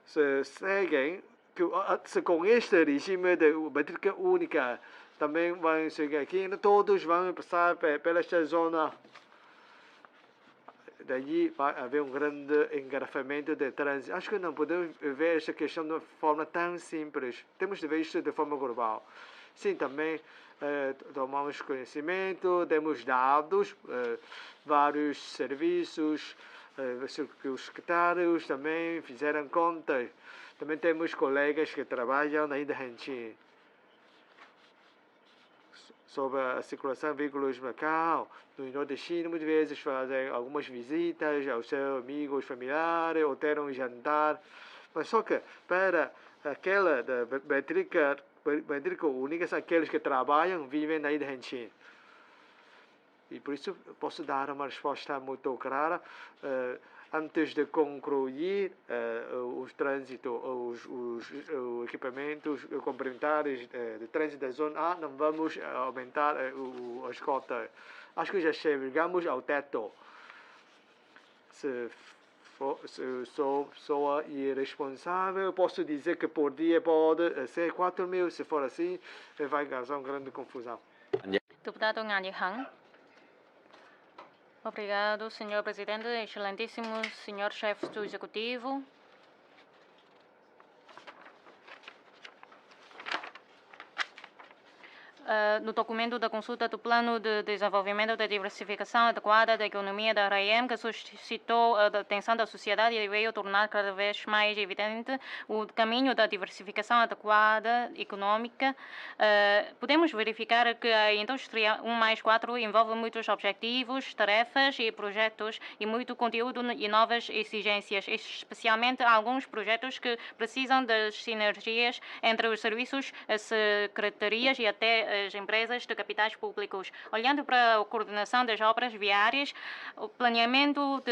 se seguem, se com este regime de matrícula única também vão seguir aqui, todos vão passar pela esta zona. Daí vai haver um grande engarrafamento de trânsito. Acho que não podemos ver esta questão de uma forma tão simples. Temos de ver isto de forma global. Sim, também tomamos conhecimento, temos dados, vários serviços, os secretários também fizeram contas. Também temos colegas que trabalham na Ilha Henshin sobre a circulação de veículos no Macau. No nordestino, muitas vezes fazem algumas visitas aos seus amigos, familiares, ou ter um jantar. Mas só que para aquela da matrícula única, são aqueles que trabalham, vivem na Ilha Henshin. E por isso posso dar uma resposta muito clara. Antes de concluir os trânsitos, os equipamentos complementares de trânsito da zona A, não vamos aumentar as cotas. Acho que já chegamos ao teto. Se sou pessoa irresponsável, posso dizer que por dia pode ser 4.000. Se for assim, vai causar uma grande confusão. Deputado Ngani Han. Obrigado, senhor presidente, excelentíssimo senhor chefe do executivo. No documento da consulta do Plano de Desenvolvimento da Diversificação Adequada da Economia da RAEM, que suscitou a atenção da sociedade e veio tornar cada vez mais evidente o caminho da diversificação adequada econômica, podemos verificar que a indústria 1+4 envolve muitos objetivos, tarefas e projetos e muito conteúdo e novas exigências, especialmente alguns projetos que precisam das sinergias entre os serviços, as secretarias e até as empresas de capitais públicos. Olhando para a coordenação das obras viárias, o planeamento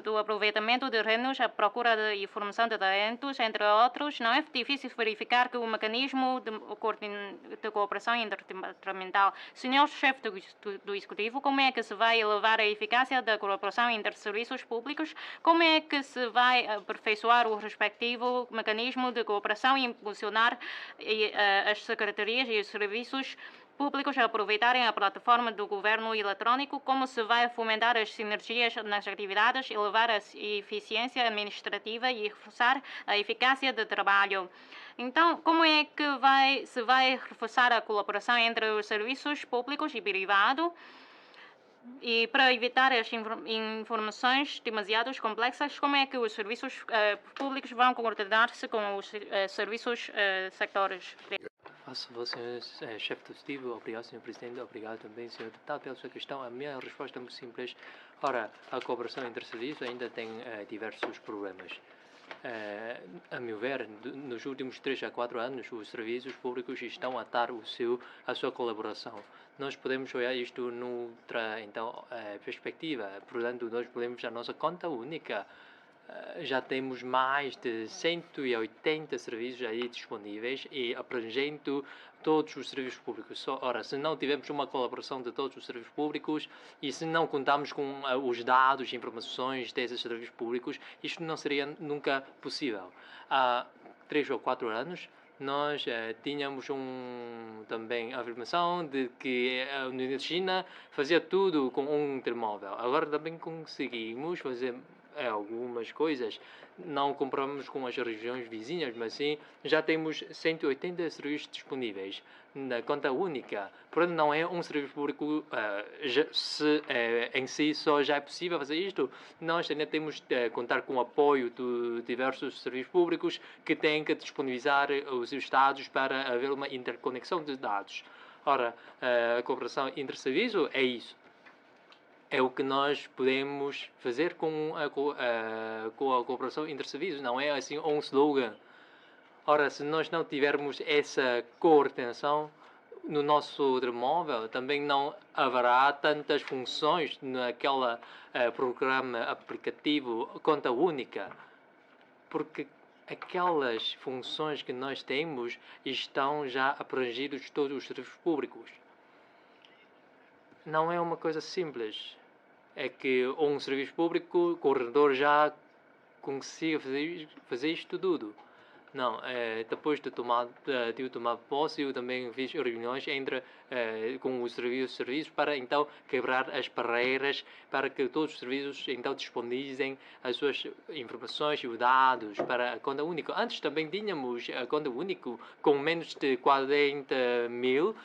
do aproveitamento de terrenos, a procura e formação de talentos, entre outros, não é difícil verificar que o mecanismo de cooperação interdepartamental. Senhor chefe do Executivo, como é que se vai elevar a eficácia da cooperação entre serviços públicos? Como é que se vai aperfeiçoar o respectivo mecanismo de cooperação e impulsionar as secretarias e os serviços públicos a aproveitarem a plataforma do governo eletrônico? Como se vai fomentar as sinergias nas atividades, elevar a eficiência administrativa e reforçar a eficácia de trabalho? Então, como é que se vai reforçar a colaboração entre os serviços públicos e privados? E para evitar as informações demasiado complexas, como é que os serviços públicos vão coordenar-se com os serviços sectores? Senhor chefe do executivo, obrigado, senhor presidente, obrigado também, senhor deputado, pela sua questão. A minha resposta é muito simples. Ora, a cooperação entre serviços ainda tem diversos problemas. a meu ver, nos últimos 3 a 4 anos, os serviços públicos estão a dar a sua colaboração. Nós podemos olhar isto noutra perspectiva. Portanto, nós podemos a nossa conta única. Já temos mais de 180 serviços aí disponíveis e abrangendo todos os serviços públicos. Ora, se não tivermos uma colaboração de todos os serviços públicos e se não contarmos com os dados e informações desses serviços públicos, isto não seria nunca possível. Há 3 ou 4 anos, nós tínhamos também a afirmação de que a União China fazia tudo com um telemóvel. Agora também conseguimos fazer algumas coisas. Não compramos com as regiões vizinhas, mas sim já temos 180 serviços disponíveis na conta única. Portanto, não é um serviço público em si só já é possível fazer isto. Nós ainda temos de contar com o apoio de diversos serviços públicos que têm que disponibilizar os seus dados para haver uma interconexão de dados. Ora, a cooperação entre serviços é isso. É o que nós podemos fazer com a cooperação entre serviços, não é assim um slogan. Ora, se nós não tivermos essa coordenação no nosso telemóvel, também não haverá tantas funções naquele programa aplicativo conta única, porque aquelas funções que nós temos estão já abrangidos todos os serviços públicos. Não é uma coisa simples. É que um serviço público, o corredor já consiga fazer isto tudo. Não, depois de eu tomar posse, eu também fiz reuniões com os serviços para então quebrar as barreiras para que todos os serviços então disponibilizem as suas informações e os dados para a conta única. Antes também tínhamos a conta única com menos de 40 mil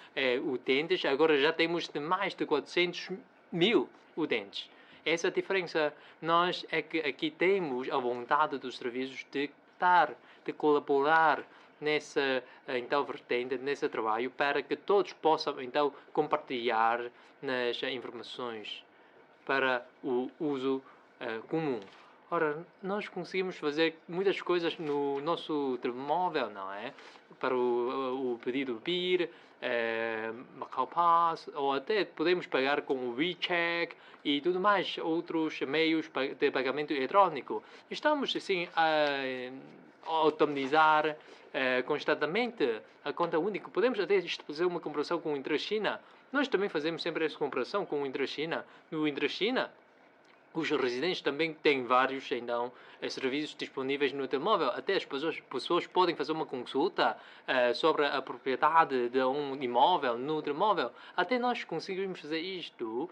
utentes, agora já temos mais de 400 mil utentes. Essa é a diferença. Nós é que aqui temos a vontade dos serviços de colaborar nessa então vertente, nesse trabalho, para que todos possam então compartilhar nas informações para o uso comum. Ora, nós conseguimos fazer muitas coisas no nosso telemóvel, não é? Para o pedido de BIR, Macau Pass, ou até podemos pagar com o WeChat e tudo mais, outros meios de pagamento eletrônico. Estamos, assim, a automatizar constantemente a conta única. Podemos até estabelecer uma comparação com o Intra-China. Nós também fazemos sempre essa comparação com o Intra-China. No Intra-China, os residentes também têm vários então, serviços disponíveis no telemóvel. Até as pessoas podem fazer uma consulta sobre a propriedade de um imóvel no telemóvel. Até nós conseguimos fazer isto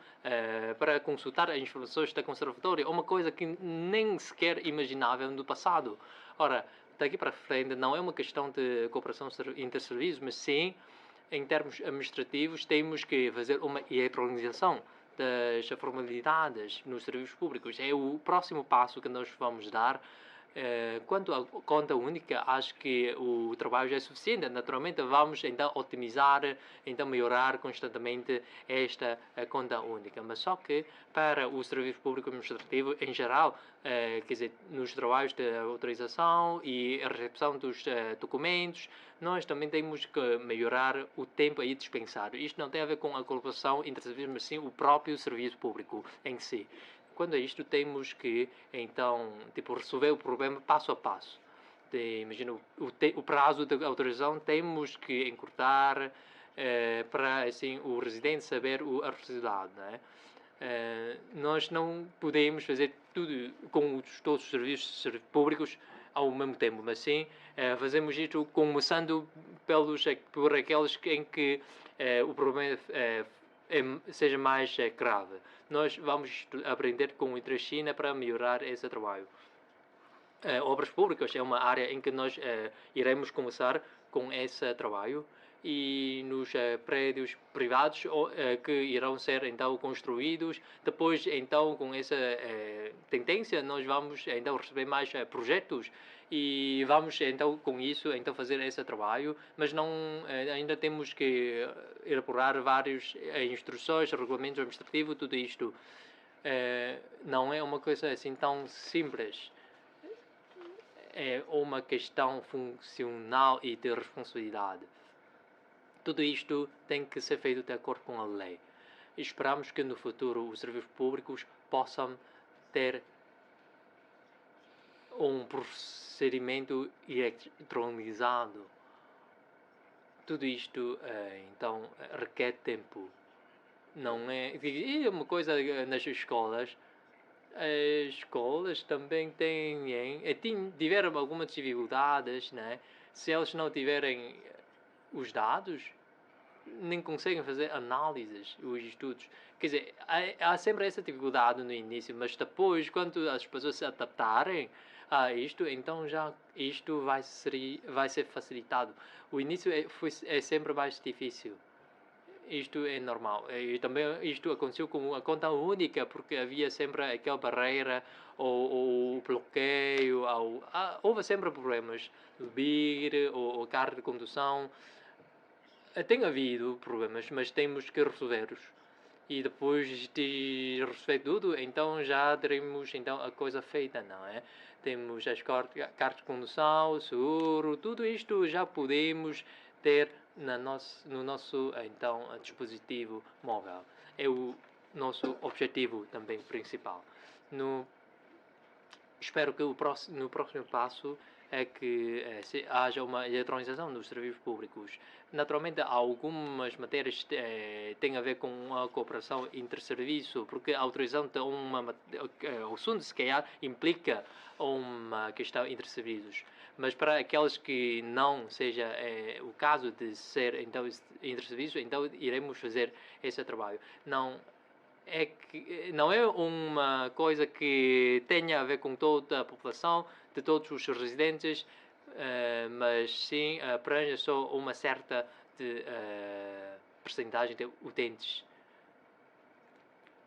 para consultar as informações da conservatória. Uma coisa que nem sequer imaginável no passado. Ora, daqui para frente não é uma questão de cooperação interserviços, mas sim, em termos administrativos, temos que fazer uma eletronização das formalidades nos serviços públicos. É o próximo passo que nós vamos dar. Quanto à conta única, acho que o trabalho já é suficiente. Naturalmente, vamos então otimizar, então melhorar constantemente esta conta única. Mas só que para o serviço público administrativo em geral, quer dizer, nos trabalhos de autorização e a recepção dos documentos, nós também temos que melhorar o tempo aí dispensado. Isto não tem a ver com a colaboração entre serviços, mas sim o próprio serviço público em si. Quando é isto, temos que, então, resolver o problema passo a passo. Imagina, o prazo de autorização temos que encurtar para, assim, o residente saber a resultado, não é? Nós não podemos fazer tudo com todos os serviços públicos ao mesmo tempo, mas sim fazemos isto começando por aqueles em que o problema seja mais grave. Nós vamos aprender com o Intra-China para melhorar esse trabalho. Obras públicas é uma área em que nós iremos começar com esse trabalho e nos prédios privados que irão ser então construídos. Depois, então, com essa tendência, nós vamos então receber mais projetos e vamos então com isso então fazer esse trabalho, mas não ainda temos que elaborar várias instruções, regulamentos administrativos, tudo isto não é uma coisa assim tão simples. é uma questão funcional e de responsabilidade. Tudo isto tem que ser feito de acordo com a lei. Esperamos que no futuro os serviços públicos possam ter um procedimento eletronizado. Tudo isto, então, requer tempo. Não é uma coisa nas escolas. As escolas também tiveram algumas dificuldades, né? Se eles não tiverem os dados, nem conseguem fazer análises, os estudos. Quer dizer, há sempre essa dificuldade no início, mas depois, quando as pessoas se adaptarem a isto, então já isto vai ser facilitado. O início é sempre mais difícil. Isto é normal. E também isto aconteceu com a conta única, porque havia sempre aquela barreira ou bloqueio. Houve sempre problemas. O BIR, ou carro de condução. Tem havido problemas, mas temos que resolver-os. E depois de resolver tudo, então já teremos então, a coisa feita, não é? Temos as cartas de condução, o seguro, tudo isto já podemos ter no nosso então, dispositivo móvel. É o nosso objetivo também principal. Espero que no próximo passo é que haja uma eletronização dos serviços públicos. Naturalmente, algumas matérias têm a ver com a cooperação interserviço, porque a autorização de o assunto, se calhar, implica uma questão interserviços. Mas para aqueles que não seja o caso de ser então interserviço, então iremos fazer esse trabalho. Não é uma coisa que tenha a ver com toda a população, de todos os residentes, mas sim abrange só uma certa percentagem de utentes.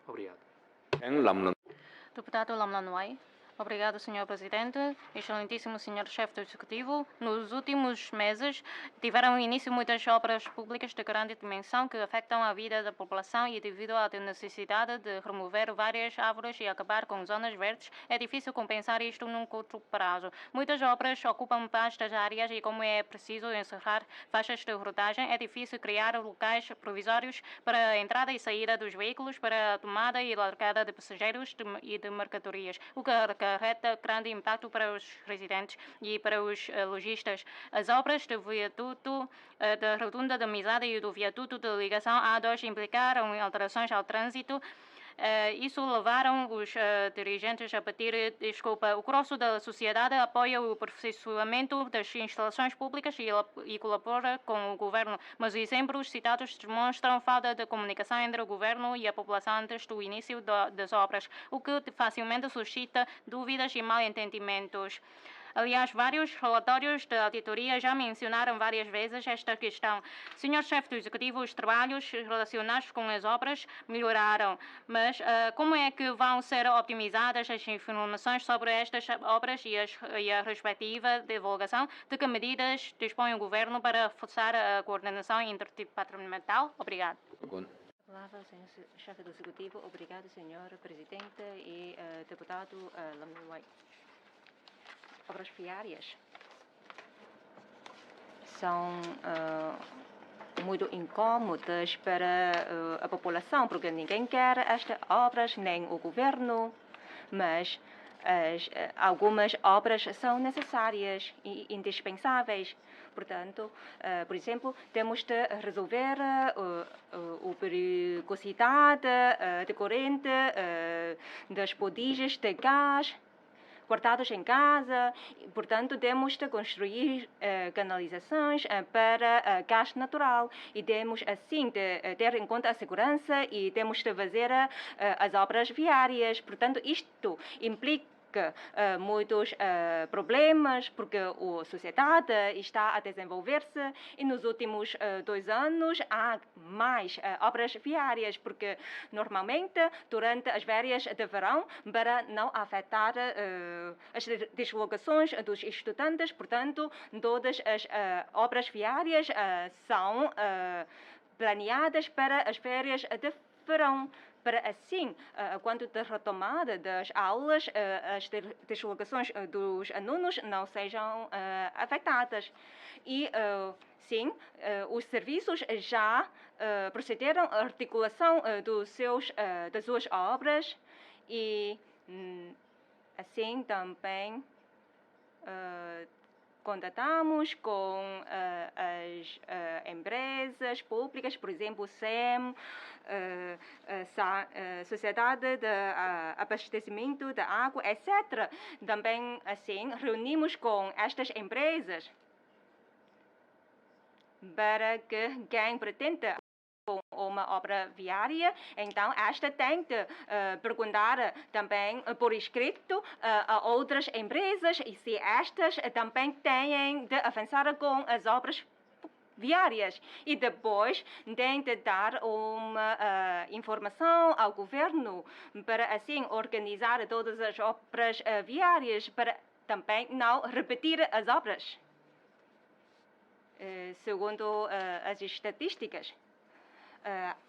Obrigado. Deputado Lam Lan Wai. Obrigado, Sr. Presidente. Excelentíssimo Sr. Chefe do Executivo. Nos últimos meses, tiveram início muitas obras públicas de grande dimensão que afetam a vida da população e, devido à necessidade de remover várias árvores e acabar com zonas verdes, é difícil compensar isto num curto prazo. Muitas obras ocupam vastas áreas e, como é preciso encerrar faixas de rodagem, é difícil criar locais provisórios para a entrada e saída dos veículos, para a tomada e largada de passageiros e de mercadorias, o que acarreta grande impacto para os residentes e para os lojistas. As obras do viaduto da Rotunda da Amizade e do viaduto de ligação A2 implicaram alterações ao trânsito. Isso levaram os dirigentes a pedir desculpa. O grosso da sociedade apoia o aperfeiçoamento das instalações públicas e colabora com o governo, mas os exemplos citados demonstram falta de comunicação entre o governo e a população antes do início das obras, o que facilmente suscita dúvidas e mal-entendimentos. Aliás, vários relatórios de auditoria já mencionaram várias vezes esta questão. Senhor Chefe do Executivo, os trabalhos relacionados com as obras melhoraram, mas como é que vão ser optimizadas as informações sobre estas obras e a respectiva divulgação? De que medidas dispõe o Governo para reforçar a coordenação interdepartamental? Obrigado. Palavra ao Sr. Chefe do Executivo. Obrigado, Sr. Presidente e deputado Lam Lan Wai. Obras viárias são muito incômodas para a população, porque ninguém quer estas obras, nem o governo, mas algumas obras são necessárias e indispensáveis. Portanto, por exemplo, temos de resolver a perigosidade decorrente das botijas de gás guardados em casa, portanto, temos de construir canalizações para gás natural e temos, assim, de ter em conta a segurança e temos de fazer as obras viárias. Portanto, isto implica muitos problemas, porque a sociedade está a desenvolver-se e nos últimos 2 anos há mais obras viárias, porque normalmente durante as férias de verão, para não afetar as deslocações dos estudantes, portanto, todas as obras viárias são planeadas para as férias de verão. Para assim, quando da retomada das aulas, as deslocações dos alunos não sejam afetadas. E, sim, os serviços já procederam à articulação das suas obras e, assim, também contatamos com as empresas públicas, por exemplo, SEM, Sociedade de Abastecimento da Água, etc. Também, assim, reunimos com estas empresas para que quem pretende uma obra viária, então esta tem de perguntar também por escrito a outras empresas e se estas também têm de avançar com as obras viárias e depois tem de dar uma informação ao governo para assim organizar todas as obras viárias para também não repetir as obras. Segundo as estatísticas,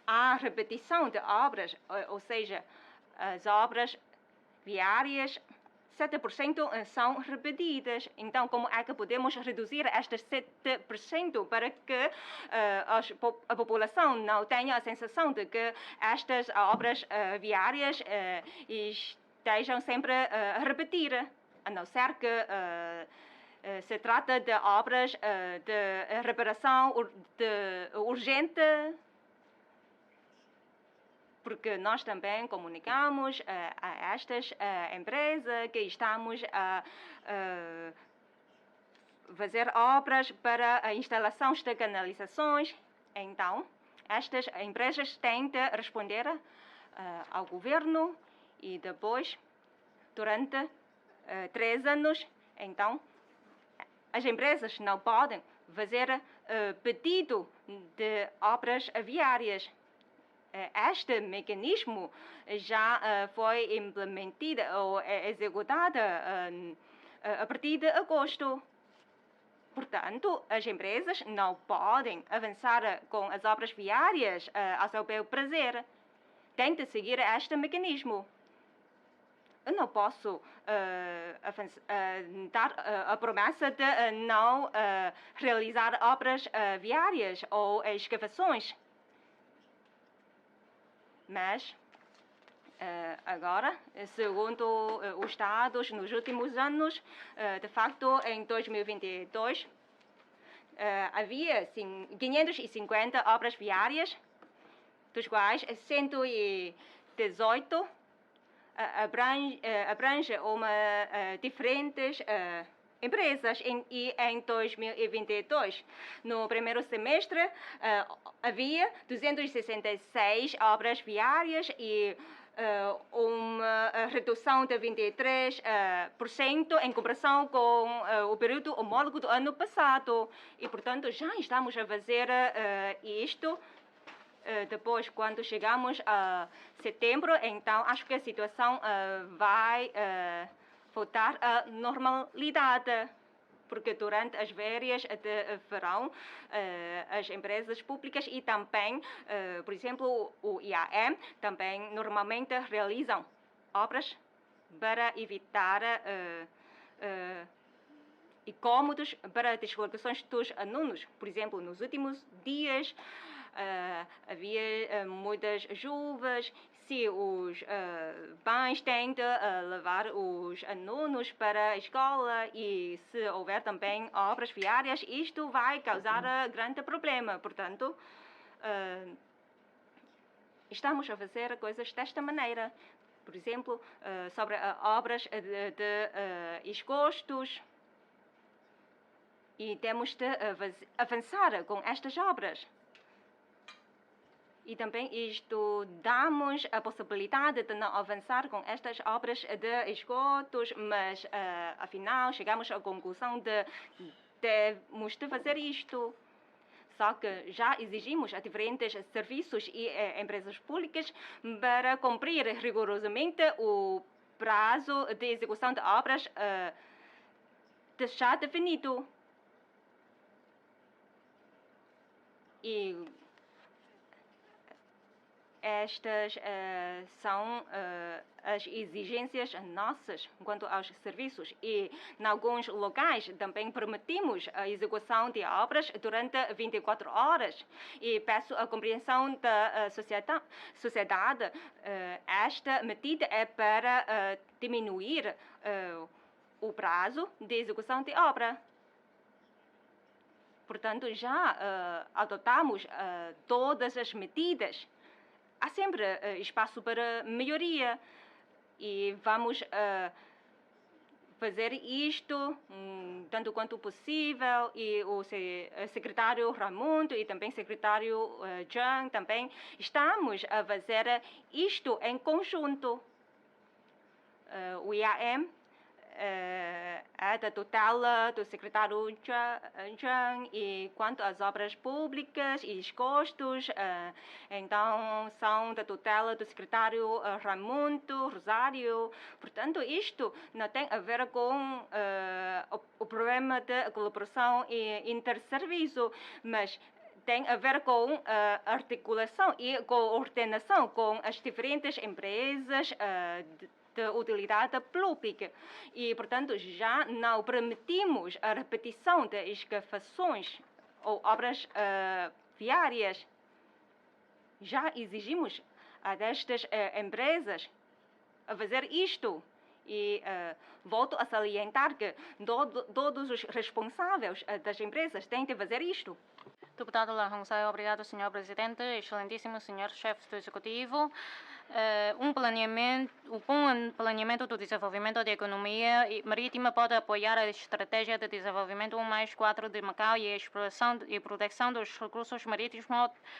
há repetição de obras, ou seja, as obras viárias, 7% são repetidas. Então, como é que podemos reduzir estes 7% para que a população não tenha a sensação de que estas obras viárias estejam sempre a repetir, a não ser que se trata de obras de reparação urgente, porque nós também comunicamos a estas empresas que estamos a fazer obras para a instalação de canalizações. Então, estas empresas têm de responder ao governo e depois, durante 3 anos, então, as empresas não podem fazer pedido de obras viárias. Este mecanismo já foi implementado ou executado a partir de agosto. Portanto, as empresas não podem avançar com as obras viárias a seu bel prazer. Tem de seguir este mecanismo. Eu não posso dar a promessa de não realizar obras viárias ou escavações. Mas, agora, segundo os dados, nos últimos anos, de facto, em 2022, havia 550 obras viárias, dos quais 118 abrange diferentes empresas. E em 2022, no primeiro semestre, havia 266 obras viárias e uma redução de 23% em comparação com o período homólogo do ano passado. E, portanto, já estamos a fazer isto. Depois, quando chegamos a setembro, então acho que a situação vai voltar à normalidade, porque durante as férias de verão, as empresas públicas e também, por exemplo, o IAM, também normalmente realizam obras para evitar incômodos para deslocações dos alunos. Por exemplo, nos últimos dias, havia muitas chuvas. Se os pais têm de levar os alunos para a escola e se houver também obras viárias, isto vai causar grande problema. Portanto, estamos a fazer coisas desta maneira. Por exemplo, sobre obras de esgostos. E temos de avançar com estas obras. E também estudamos a possibilidade de não avançar com estas obras de esgotos, mas afinal chegamos à conclusão de temos de fazer isto. Só que já exigimos a diferentes serviços e empresas públicas para cumprir rigorosamente o prazo de execução de obras já definido. E Estas são as exigências nossas quanto aos serviços e, em alguns locais, também permitimos a execução de obras durante 24 horas e peço a compreensão da sociedade. Esta medida é para diminuir o prazo de execução de obra. Portanto, já adotamos todas as medidas. Há sempre espaço para melhoria e vamos fazer isto tanto quanto possível e o secretário Raimundo e também o secretário Zhang também estamos a fazer isto em conjunto. O IAM é da tutela do secretário Zhang e quanto às obras públicas e os custos, então são da tutela do secretário Raimundo Rosário. Portanto, isto não tem a ver com o problema de colaboração e interserviço, mas tem a ver com articulação e coordenação com as diferentes empresas de utilidade pública e, portanto, já não permitimos a repetição de escavações ou obras viárias. Já exigimos a destas empresas a fazer isto e volto a salientar que todos os responsáveis das empresas têm de fazer isto. Deputado Lan Hongzai, obrigado, Sr. Presidente, excelentíssimo Sr. Chefe do Executivo. Um bom planeamento do desenvolvimento da economia marítima pode apoiar a estratégia de desenvolvimento 1+4 de Macau e a exploração e proteção dos recursos marítimos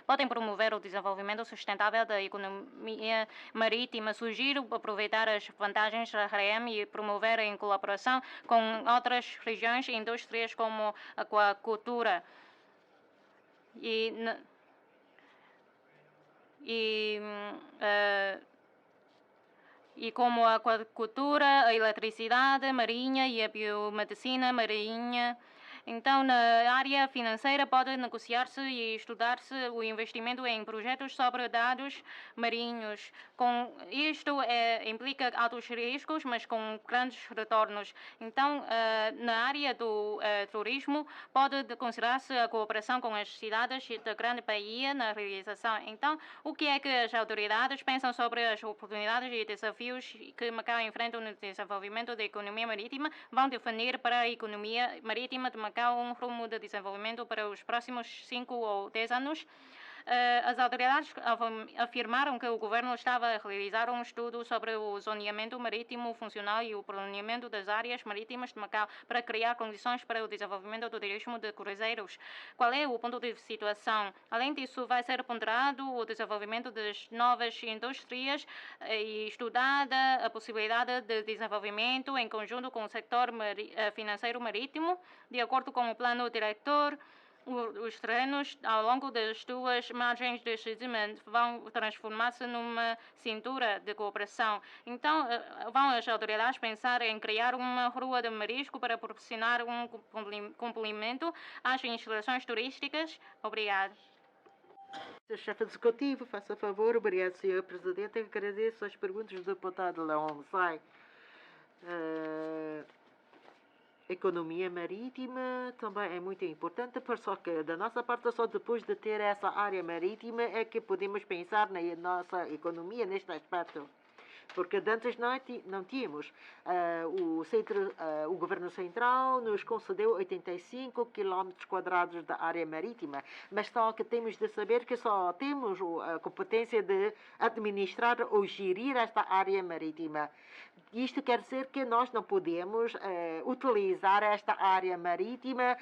podem promover o desenvolvimento sustentável da economia marítima. Sugiro aproveitar as vantagens da REM e promover em colaboração com outras regiões e indústrias como a aquacultura. E como a aquacultura, a eletricidade marinha e a biomedicina marinha. Então, na área financeira, pode negociar-se e estudar-se o investimento em projetos sobre dados marinhos. Com isto, implica altos riscos, mas com grandes retornos. Então, na área do turismo, pode considerar-se a cooperação com as cidades da Grande Bahia na realização. Então, o que é que as autoridades pensam sobre as oportunidades e desafios que Macau enfrenta no desenvolvimento da economia marítima? Vão definir para a economia marítima de Macau um rumo de desenvolvimento para os próximos 5 ou 10 anos. As autoridades afirmaram que o governo estava a realizar um estudo sobre o zoneamento marítimo funcional e o planeamento das áreas marítimas de Macau para criar condições para o desenvolvimento do turismo de cruzeiros. Qual é o ponto de situação? Além disso, vai ser ponderado o desenvolvimento das novas indústrias e estudada a possibilidade de desenvolvimento em conjunto com o setor financeiro marítimo, de acordo com o plano diretor. Os terrenos ao longo das duas margens de Xizimen vão transformar-se numa cintura de cooperação. Então, vão as autoridades pensar em criar uma rua de marisco para proporcionar um complemento às instalações turísticas? Obrigado. Sr. Chefe Executivo, faça favor. Obrigado, Sr. Presidente. Eu agradeço as perguntas do deputado Lan Hongzai. Economia marítima também é muito importante, só que da nossa parte, só depois de ter essa área marítima é que podemos pensar na nossa economia neste aspecto. Porque antes não tínhamos. O Governo Central nos concedeu 85 km² da área marítima, mas só que temos de saber que só temos a competência de administrar ou gerir esta área marítima. Isto quer dizer que nós não podemos utilizar esta área marítima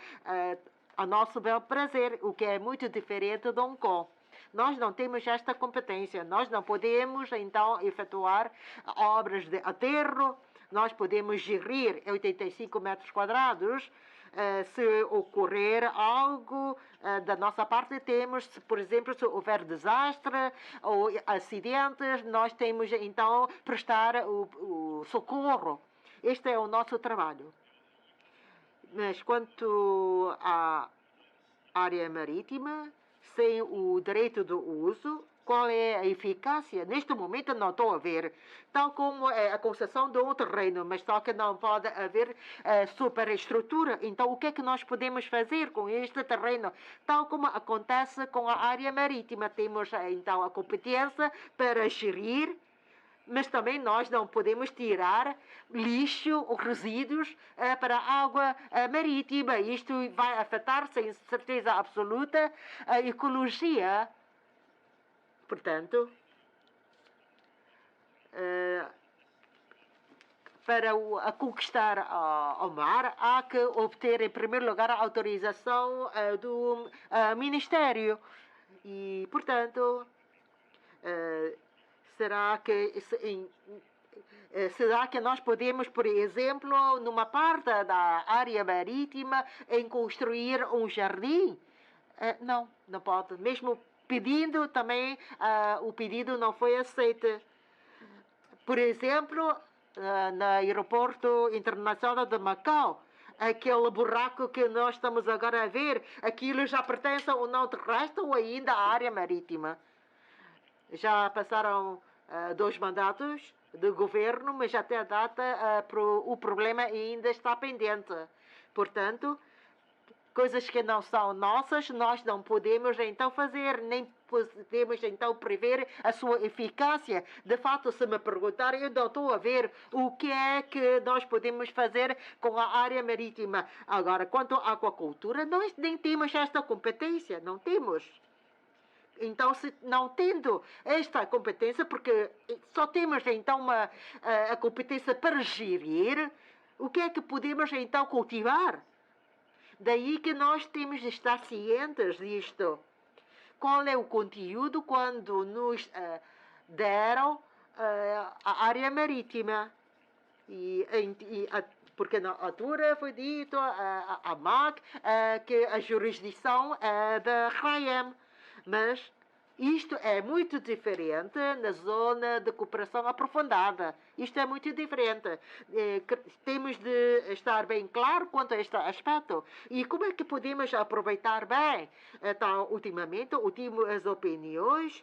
a nosso bel prazer, o que é muito diferente de Hong Kong. Nós não temos esta competência, nós não podemos, então, efetuar obras de aterro, nós podemos gerir 85 km². Se ocorrer algo da nossa parte, temos, por exemplo, se houver desastre ou acidentes, nós temos, então, prestar o socorro. Este é o nosso trabalho. Mas quanto à área marítima, sem o direito do uso, qual é a eficácia? Neste momento não estou a ver. Tal como a concessão de um terreno, mas só que não pode haver superestrutura. Então, o que é que nós podemos fazer com este terreno? Tal como acontece com a área marítima. Temos, então, a competência para gerir, mas também nós não podemos tirar lixo ou resíduos para a água marítima. Isto vai afetar, sem certeza absoluta, a ecologia. Portanto, para a conquistar ao mar, há que obter, em primeiro lugar, a autorização do Ministério. E, portanto, será que nós podemos, por exemplo, numa parte da área marítima, em construir um jardim? Não pode. Mesmo pedindo, também o pedido não foi aceito. Por exemplo, no aeroporto internacional de Macau, aquele buraco que nós estamos agora a ver, aquilo já pertence ao não terrestre ou ainda à área marítima? Já passaram 2 mandatos de governo, mas até a data o problema ainda está pendente. Portanto, coisas que não são nossas, nós não podemos então fazer, nem podemos então prever a sua eficácia. De fato, se me perguntarem, eu não estou a ver o que é que nós podemos fazer com a área marítima. Agora, quanto à aquacultura, nós nem temos esta competência, não temos. Então, se não tendo esta competência, porque só temos então a competência para gerir, o que é que podemos então cultivar? Daí que nós temos de estar cientes disto. Qual é o conteúdo quando nos deram a área marítima? Porque na altura foi dito a MAC que a jurisdição é da RAEM. Mas isto é muito diferente na zona de cooperação aprofundada. Isto é muito diferente. Temos de estar bem claro quanto a este aspecto. E como é que podemos aproveitar bem? Então, ultimamente, as opiniões.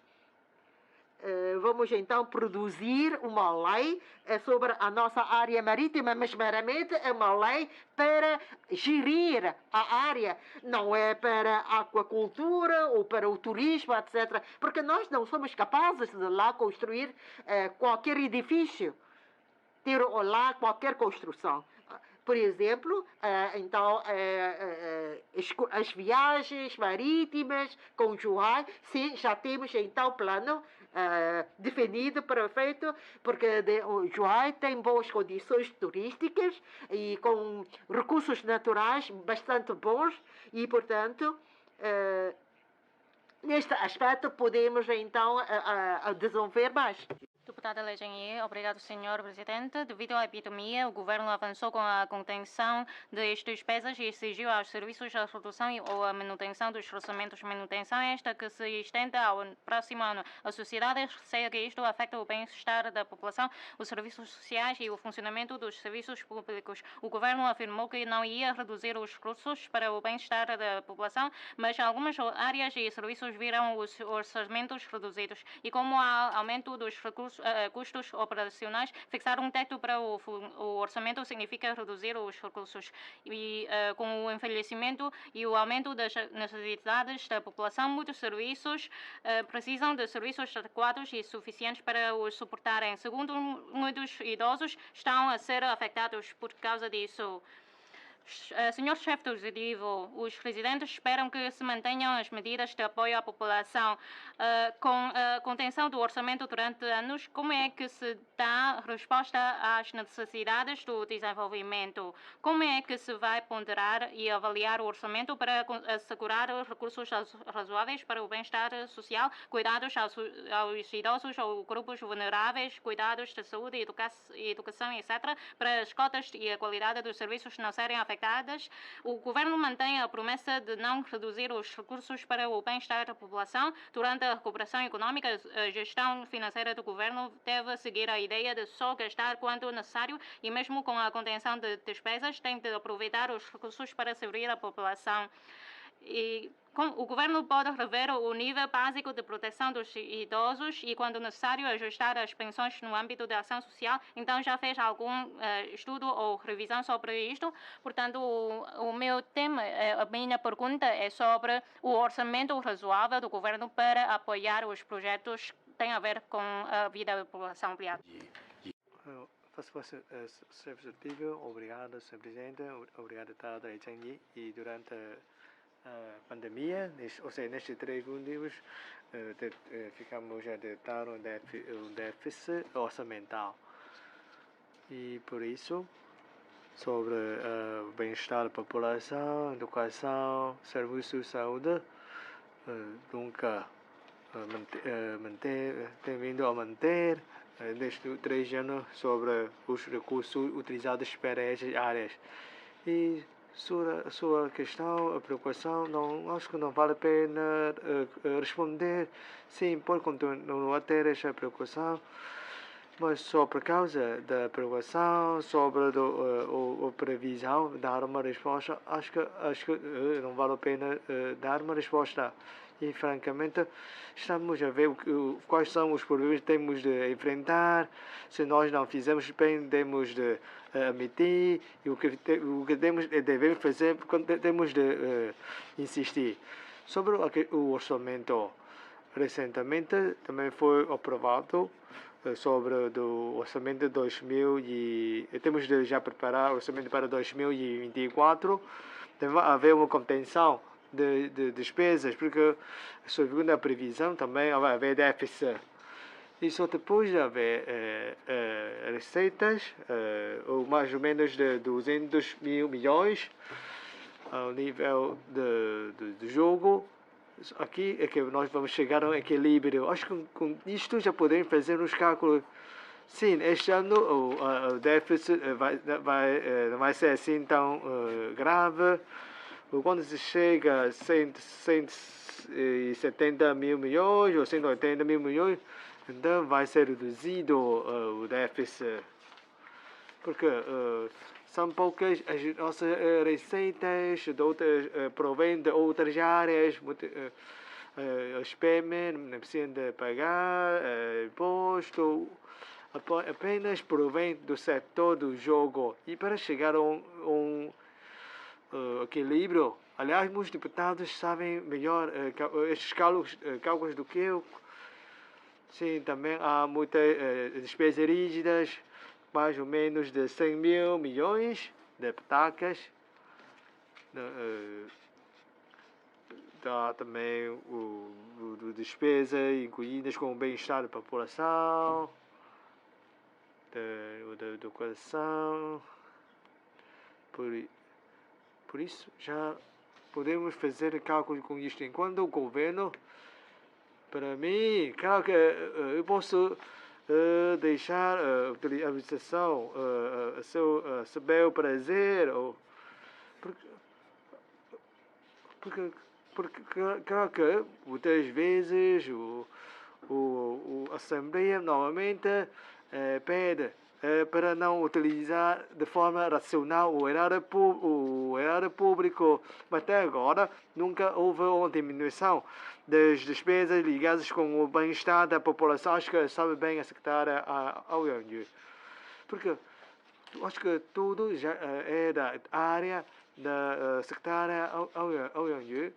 Vamos então produzir uma lei sobre a nossa área marítima, mas meramente é uma lei para gerir a área, não é para a aquacultura ou para o turismo, etc. Porque nós não somos capazes de lá construir qualquer edifício, ter lá qualquer construção. Por exemplo, então, as viagens marítimas com Zhuhai, sim, já temos então plano definido, perfeito, porque o Zhuhai tem boas condições turísticas e com recursos naturais bastante bons e, portanto, neste aspecto podemos então desenvolver mais. Deputada Legenier, obrigado, Sr. Presidente. Devido à epidemia, o Governo avançou com a contenção das despesas e exigiu aos serviços a redução ou a manutenção dos orçamentos de manutenção, esta que se estende ao próximo ano. A sociedade receia que isto afeta o bem-estar da população, os serviços sociais e o funcionamento dos serviços públicos. O Governo afirmou que não ia reduzir os recursos para o bem-estar da população, mas algumas áreas e serviços viram os orçamentos reduzidos. E como há aumento dos recursos custos operacionais, fixar um teto para o orçamento significa reduzir os recursos. E com o envelhecimento e o aumento das necessidades da população, muitos serviços precisam de serviços adequados e suficientes para os suportarem. Segundo, muitos idosos estão a ser afetados por causa disso. Senhor chefe do Executivo, os residentes esperam que se mantenham as medidas de apoio à população. Com a contenção do orçamento durante anos, como é que se dá resposta às necessidades do desenvolvimento? Como é que se vai ponderar e avaliar o orçamento para assegurar recursos razoáveis para o bem-estar social, cuidados aos idosos ou grupos vulneráveis, cuidados de saúde, educação, etc., para as cotas e a qualidade dos serviços não serem afetadas? O Governo mantém a promessa de não reduzir os recursos para o bem-estar da população. Durante a recuperação econômica, a gestão financeira do Governo deve seguir a ideia de só gastar quando necessário e mesmo com a contenção de despesas, tem de aproveitar os recursos para servir a população. E o governo pode rever o nível básico de proteção dos idosos e, quando necessário, ajustar as pensões no âmbito da ação social. Então, já fez algum estudo ou revisão sobre isto? Portanto, o meu tema, a minha pergunta é sobre o orçamento razoável do governo para apoiar os projetos que têm a ver com a vida da população. Obrigada. Sr. Executivo, obrigado, Sr. Presidente, obrigado, Deputada Chang-Yi. E durante a pandemia, ou seja, nestes 3 últimos, ficamos a detectar um déficit orçamental. E por isso, sobre o bem-estar da população, educação, serviços de saúde, nunca tem vindo a manter nestes 3 anos sobre os recursos utilizados para essas áreas. E sobre a sua questão, a preocupação, acho que não vale a pena responder. Sim, pode continuar a ter essa preocupação, mas só por causa da preocupação sobre a previsão dar uma resposta, acho que não vale a pena dar uma resposta. E, francamente, estamos a ver quais são os problemas que temos de enfrentar. Se nós não fizermos bem, temos de admitir. E o que devemos fazer, temos de insistir. Sobre o orçamento, recentemente também foi aprovado sobre o orçamento de 2000 e temos de já preparar o orçamento para 2024. Deve haver uma contenção de despesas, porque segundo a previsão também vai haver déficit. E só depois de haver receitas, ou mais ou menos de 200 mil milhões ao nível do jogo, aqui é que nós vamos chegar a um equilíbrio. Acho que com isto já podemos fazer os cálculos. Sim, este ano o déficit não vai ser assim tão grave. Quando se chega a 170 mil milhões ou 180 mil milhões, então vai ser reduzido o déficit. Porque são poucas as nossas receitas, provém de outras áreas. Os PME não precisam de pagar imposto, apenas provém do setor do jogo. E para chegar a um equilíbrio, aliás, muitos deputados sabem melhor estes cálculos do que eu. Sim, também há muitas despesas rígidas, mais ou menos de 100 mil milhões de petacas. Dá também o despesa incluídas com o bem-estar da população, da educação. Por isso, já podemos fazer cálculos com isto. Enquanto o governo, para mim, claro que eu posso deixar a administração a seu bel prazer, porque claro que muitas vezes a Assembleia normalmente pede para não utilizar de forma racional o erário público, mas até agora nunca houve uma diminuição das despesas ligadas com o bem-estar da população. Acho que sabe bem a secretária Ao Yang-Yu, porque acho que tudo já é da área da secretária Ao Yang-Yu.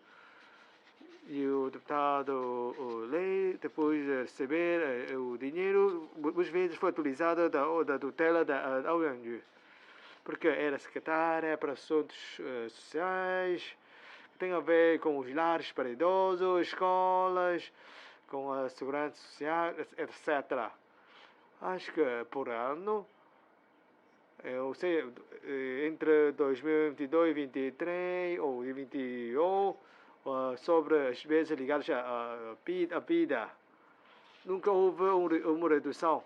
E o deputado Lei, depois de receber o dinheiro, muitas vezes foi utilizado da tutela da Ao Yang-Yu, porque era secretária para assuntos sociais, que tem a ver com os lares para idosos, escolas, com a segurança social, etc. Acho que por ano, eu sei, entre 2022 e 2023 ou 2021, sobre as despesas ligadas à vida, nunca houve uma redução.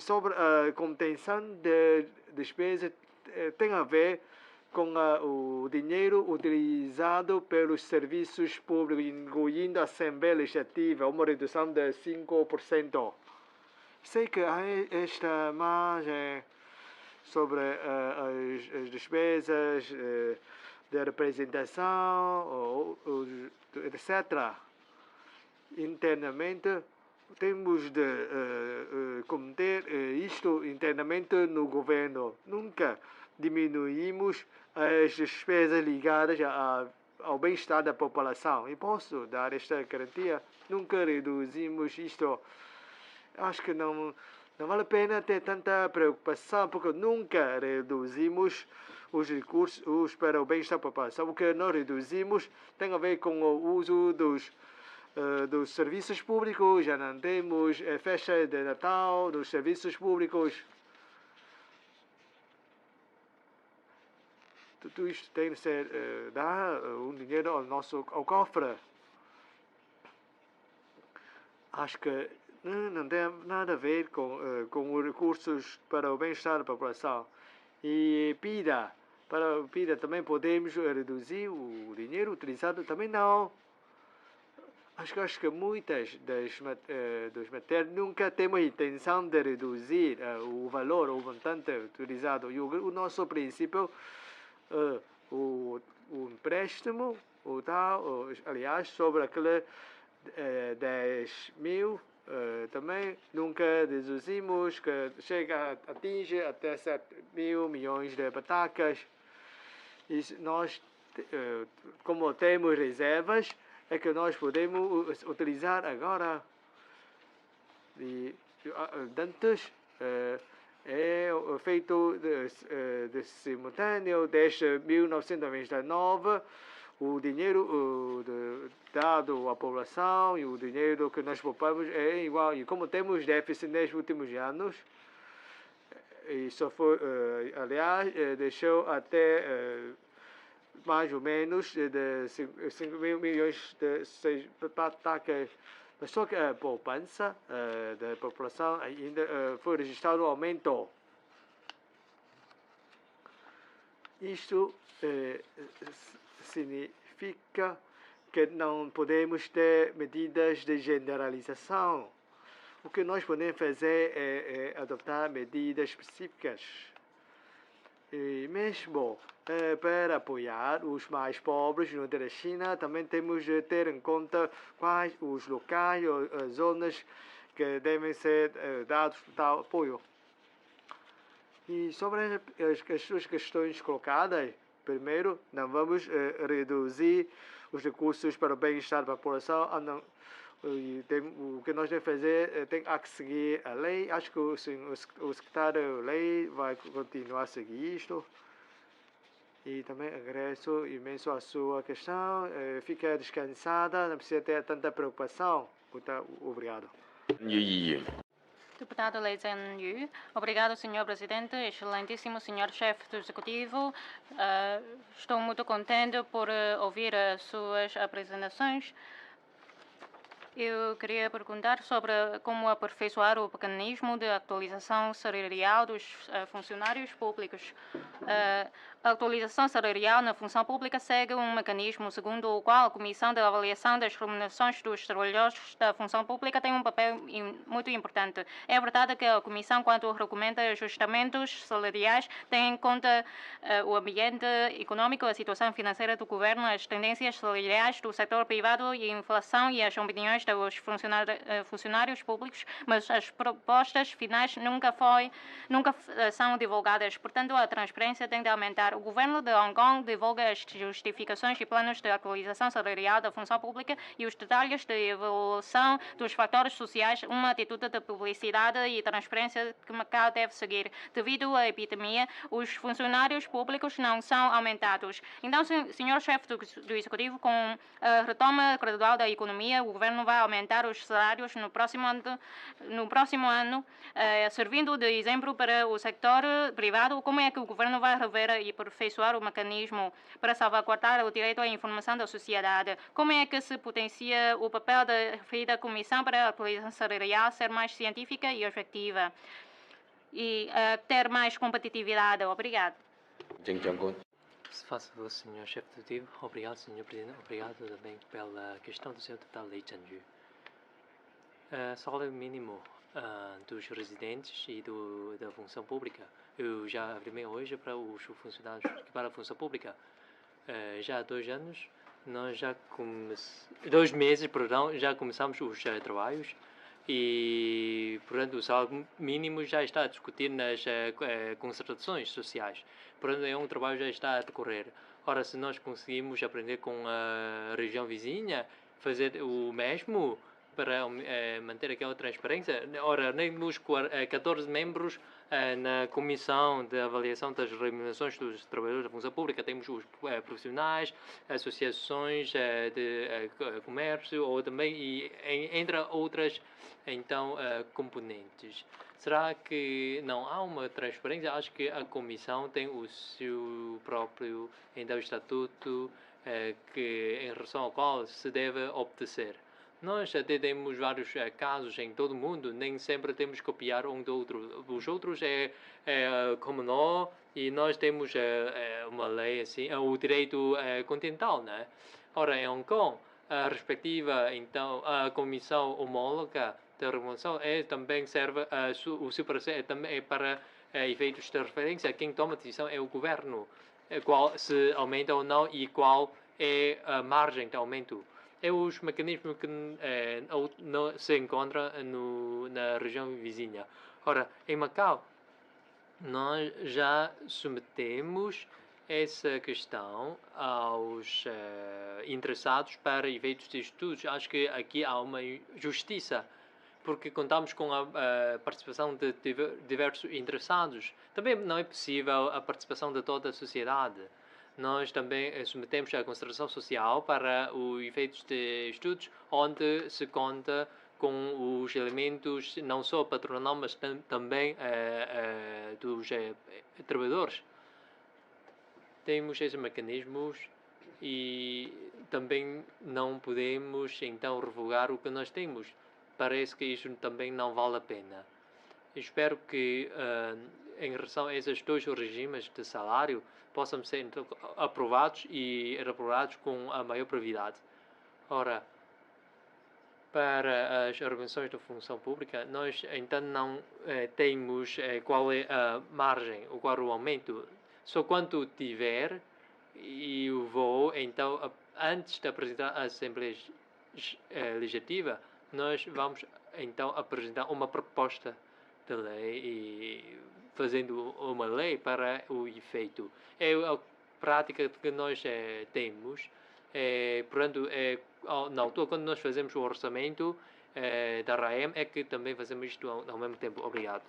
Sobre a contenção de despesas, tem a ver com o dinheiro utilizado pelos serviços públicos, incluindo a Assembleia Legislativa, uma redução de 5%. Sei que há esta margem sobre as despesas de representação, etc. Internamente, temos de combater isto internamente no governo. Nunca diminuímos as despesas ligadas ao bem-estar da população. E posso dar esta garantia, nunca reduzimos isto. Acho que não vale a pena ter tanta preocupação, porque nunca reduzimos os recursos para o bem-estar da população. O que nós reduzimos tem a ver com o uso dos serviços públicos. Já não temos festa de Natal dos serviços públicos. Tudo isto tem de ser dar um dinheiro ao cofre. Acho que não tem nada a ver com os recursos para o bem-estar da população. E para o PIDA também podemos reduzir o dinheiro utilizado, também não. Acho que muitas das matérias nunca temos a intenção de reduzir o valor, o montante utilizado. E o nosso princípio, o empréstimo, aliás, sobre aquele 10 mil, também nunca reduzimos, que atinge até 7 mil milhões de batacas. E nós, como temos reservas, é que nós podemos utilizar agora. E antes é feito de simultâneo desde 1999, o dinheiro dado à população e o dinheiro que nós poupamos é igual. E como temos déficit nos últimos anos, isso foi, aliás, deixou até mais ou menos de 5 mil milhões de batacas. Mas só que a poupança da população ainda foi registrado um aumento. Isto significa que não podemos ter medidas de generalização. O que nós podemos fazer é adotar medidas específicas. E mesmo para apoiar os mais pobres no norte da China, também temos de ter em conta quais os locais ou as zonas que devem ser dados tal apoio. E sobre as suas questões colocadas, primeiro, não vamos reduzir os recursos para o bem-estar da população. O que nós devemos fazer tem que seguir a lei. Acho que o secretário da lei vai continuar a seguir isto. E também agradeço imenso a sua questão. Fica descansada, não precisa ter tanta preocupação. Muito obrigado. Deputado Lei Zhen-Yu, obrigado, Sr. Presidente, excelentíssimo Sr. Chefe do Executivo. Estou muito contente por ouvir as suas apresentações. Eu queria perguntar sobre como aperfeiçoar o mecanismo de atualização salarial dos funcionários públicos. A atualização salarial na função pública segue um mecanismo segundo o qual a Comissão de Avaliação das Remunerações dos Trabalhadores da Função Pública tem um papel muito importante. É verdade que a Comissão, quando recomenda ajustamentos salariais, tem em conta o ambiente econômico, a situação financeira do governo, as tendências salariais do setor privado e a inflação e as opiniões dos funcionários públicos, mas as propostas finais nunca são divulgadas. Portanto, a transparência tem de aumentar. O governo de Hong Kong divulga as justificações e planos de atualização salarial da função pública e os detalhes de evolução dos fatores sociais, uma atitude de publicidade e transparência que o mercado deve seguir. Devido à epidemia, os funcionários públicos não são aumentados. Então, Sr. Chefe do Executivo, com a retoma gradual da economia, o governo vai aumentar os salários no próximo ano, servindo de exemplo para o setor privado. Como é que o governo vai rever e aperfeiçoar o mecanismo para salvaguardar o direito à informação da sociedade? Como é que se potencia o papel da referida Comissão para a atualização salarial ser mais científica e objetiva e ter mais competitividade? Obrigado. Se faz favor, Sr. Chefe do Executivo. Obrigado, Sr. Presidente. Obrigado também pela questão do Sr. Deputado Lei Zhen-Yu. Salário mínimo dos residentes e da função pública. Eu já afirmei hoje para os funcionários para a função pública. já há 2 anos, nós já 2 meses, perdão, já começamos os trabalhos e, portanto, o salário mínimo já está a discutir nas concertações sociais. Portanto, é um trabalho que já está a decorrer. Ora, se nós conseguimos aprender com a região vizinha, fazer o mesmo para manter aquela transparência, ora, nem os 14 membros na Comissão de Avaliação das Remunerações dos Trabalhadores da Função Pública, temos os profissionais, associações de comércio, ou também, entre outras, então, componentes. Será que não há uma transparência? Acho que a Comissão tem o seu próprio, então, estatuto, que, em relação ao qual se deve obedecer. Nós até temos vários casos em todo o mundo, nem sempre temos que copiar um do outro. Os outros é como nós, e nós temos uma lei assim, o direito continental, né? Ora, em Hong Kong, a respectiva, então, a comissão homóloga da remuneração também serve, o seu parecer também é para efeitos de referência. Quem toma a decisão é o governo, qual se aumenta ou não e qual é a margem de aumento. É os mecanismos que não se encontram na região vizinha. Ora, em Macau, nós já submetemos essa questão aos interessados para efeitos de estudos. Acho que aqui há uma justiça, porque contamos com a participação de diversos interessados. Também não é possível a participação de toda a sociedade. Nós também submetemos a consideração social para os efeitos de estudos, onde se conta com os elementos não só patronal, mas também dos trabalhadores. Temos esses mecanismos e também não podemos então revogar o que nós temos. Parece que isso também não vale a pena. Espero que em relação a esses 2 regimes de salário possam ser então, aprovados e elaborados com a maior brevidade. Ora, para as organizações da função pública, nós então não temos qual é a margem, ou qual é o aumento. Só quando tiver, e eu vou, então, antes de apresentar a Assembleia Legislativa, nós vamos então apresentar uma proposta de lei e fazendo uma lei para o efeito. É a prática que nós temos. Portanto, na altura, quando nós fazemos o orçamento da RAEM, é que também fazemos isto ao mesmo tempo. Obrigado.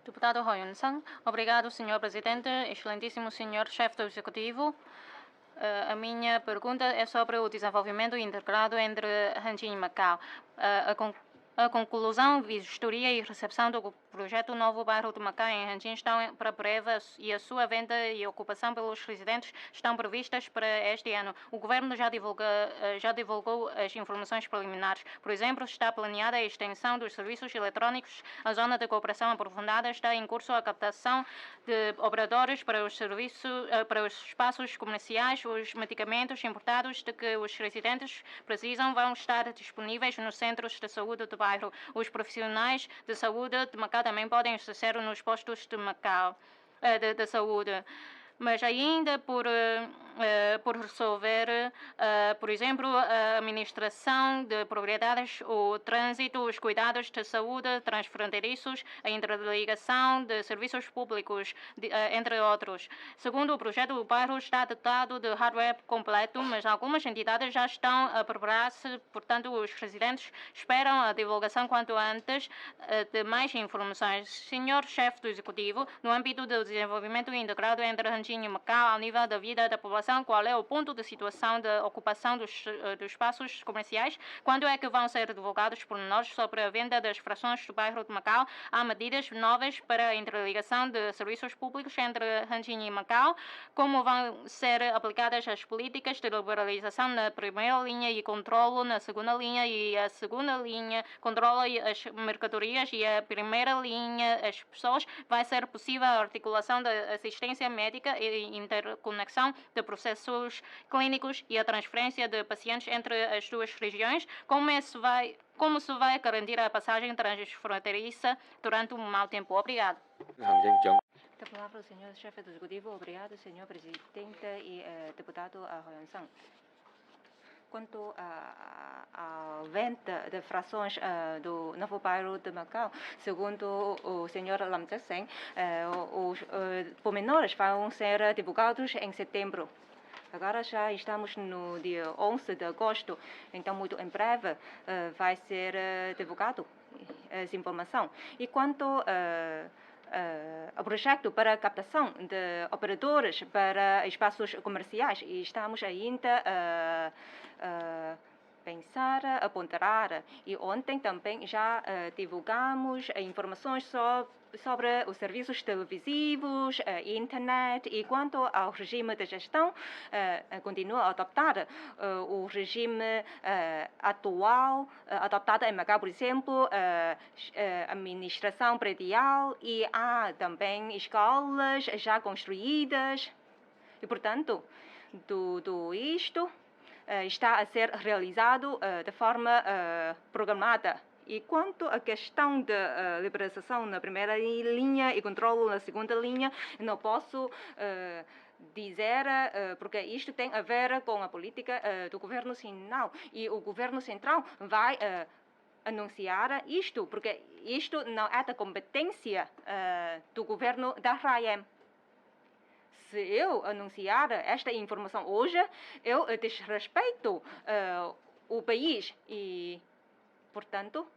Deputado Ho Yun-sang, obrigado, Sr. Presidente, excelentíssimo Sr. Chefe do Executivo. A minha pergunta é sobre o desenvolvimento integrado entre Hanjin e Macau. A conclusão, vistoria e recepção do projeto Novo Bairro de Macau em Hanjin estão para breve e a sua venda e ocupação pelos residentes estão previstas para este ano. O Governo já divulgou as informações preliminares. Por exemplo, está planeada a extensão dos serviços eletrónicos. A zona de cooperação aprofundada está em curso a captação de operadores para os espaços comerciais. Os medicamentos importados de que os residentes precisam vão estar disponíveis nos centros de saúde do bairro. Os profissionais de saúde de Macau também podem exercer nos postos de Macau de saúde. Mas ainda por resolver, por exemplo, a administração de propriedades, o trânsito, os cuidados de saúde transfronteiriços, a interligação de serviços públicos, entre outros. Segundo o projeto, o bairro está dotado de hardware completo, mas algumas entidades já estão a preparar-se, portanto, os residentes esperam a divulgação quanto antes de mais informações. Senhor Chefe do Executivo, no âmbito do desenvolvimento integrado entre Hanjin e Macau, ao nível da vida da população, qual é o ponto de situação da ocupação dos espaços comerciais? Quando é que vão ser divulgados pormenores sobre a venda das frações do bairro de Macau? Há medidas novas para a interligação de serviços públicos entre Hanjin e Macau? Como vão ser aplicadas as políticas de liberalização na primeira linha e controlo na segunda linha, e a segunda linha controla as mercadorias e a primeira linha as pessoas? Vai ser possível a articulação da assistência médica e interconexão de processos clínicos e a transferência de pacientes entre as duas regiões? Como se vai garantir a passagem transfronteiriça durante um mau tempo? Obrigado. Da palavra o senhor chefe do executivo. Obrigado, senhor presidente e deputado Hoyansang. Quanto à venda de frações do novo bairro de Macau, segundo o senhor Lam Tseng, os pormenores vão ser divulgados em setembro. Agora já estamos no dia 11 de agosto, então muito em breve vai ser divulgado essa informação. E quanto o projeto para a captação de operadores para espaços comerciais, e estamos ainda a pensar, a ponderar. E ontem também já divulgamos informações sobre os serviços televisivos, internet, e quanto ao regime de gestão, continua a adoptar o regime atual, adoptado em Macau, por exemplo, administração predial, e há também escolas já construídas. E, portanto, tudo isto está a ser realizado de forma programada. E quanto à questão da liberalização na primeira linha e controle na segunda linha, não posso dizer, porque isto tem a ver com a política do governo central. E o governo central vai anunciar isto, porque isto não é da competência do governo da RAEM. Se eu anunciar esta informação hoje, eu desrespeito o país e, portanto,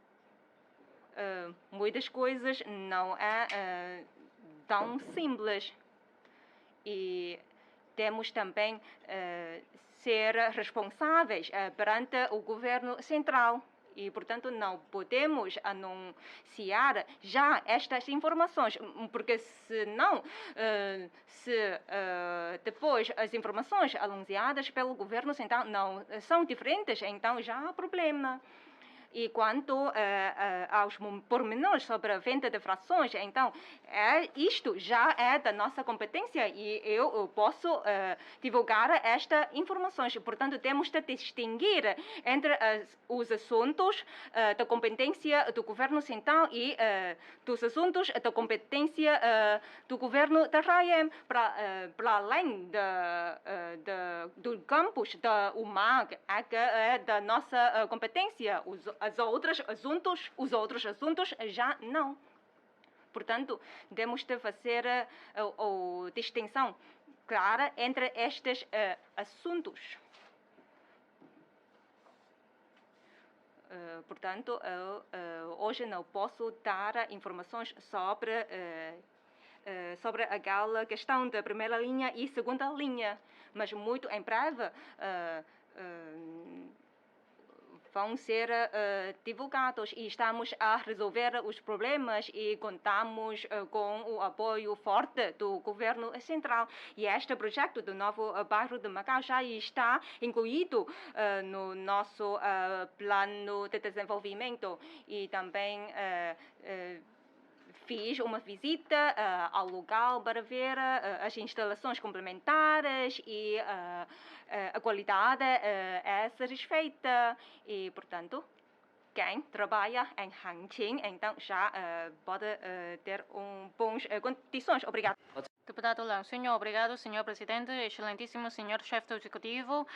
muitas coisas não é tão simples. E temos também ser responsáveis perante o governo central. E, portanto, não podemos anunciar já estas informações, porque senão, depois as informações anunciadas pelo governo central não são diferentes, então já há problema. E quanto aos pormenores sobre a venda de frações, então, isto já é da nossa competência e eu posso divulgar estas informações. Portanto, temos de distinguir entre os assuntos da competência do governo central e dos assuntos da competência do governo da RAEM, para além do campus da UMAG, que é da nossa competência. Os outros assuntos já não. Portanto, temos de fazer a distinção clara entre estes assuntos. Portanto, hoje não posso dar informações sobre aquela questão da primeira linha e segunda linha, mas muito em breve vão ser divulgados e estamos a resolver os problemas e contamos com o apoio forte do governo central. E este projeto do novo bairro de Macau já está incluído no nosso plano de desenvolvimento e também fiz uma visita ao local para ver as instalações complementares e a qualidade é satisfeita e, portanto, quem trabalha em Hangqin, então já pode ter boas condições. Obrigado. Deputado Lang, senhor, obrigado, senhor presidente, excelentíssimo senhor chefe do executivo.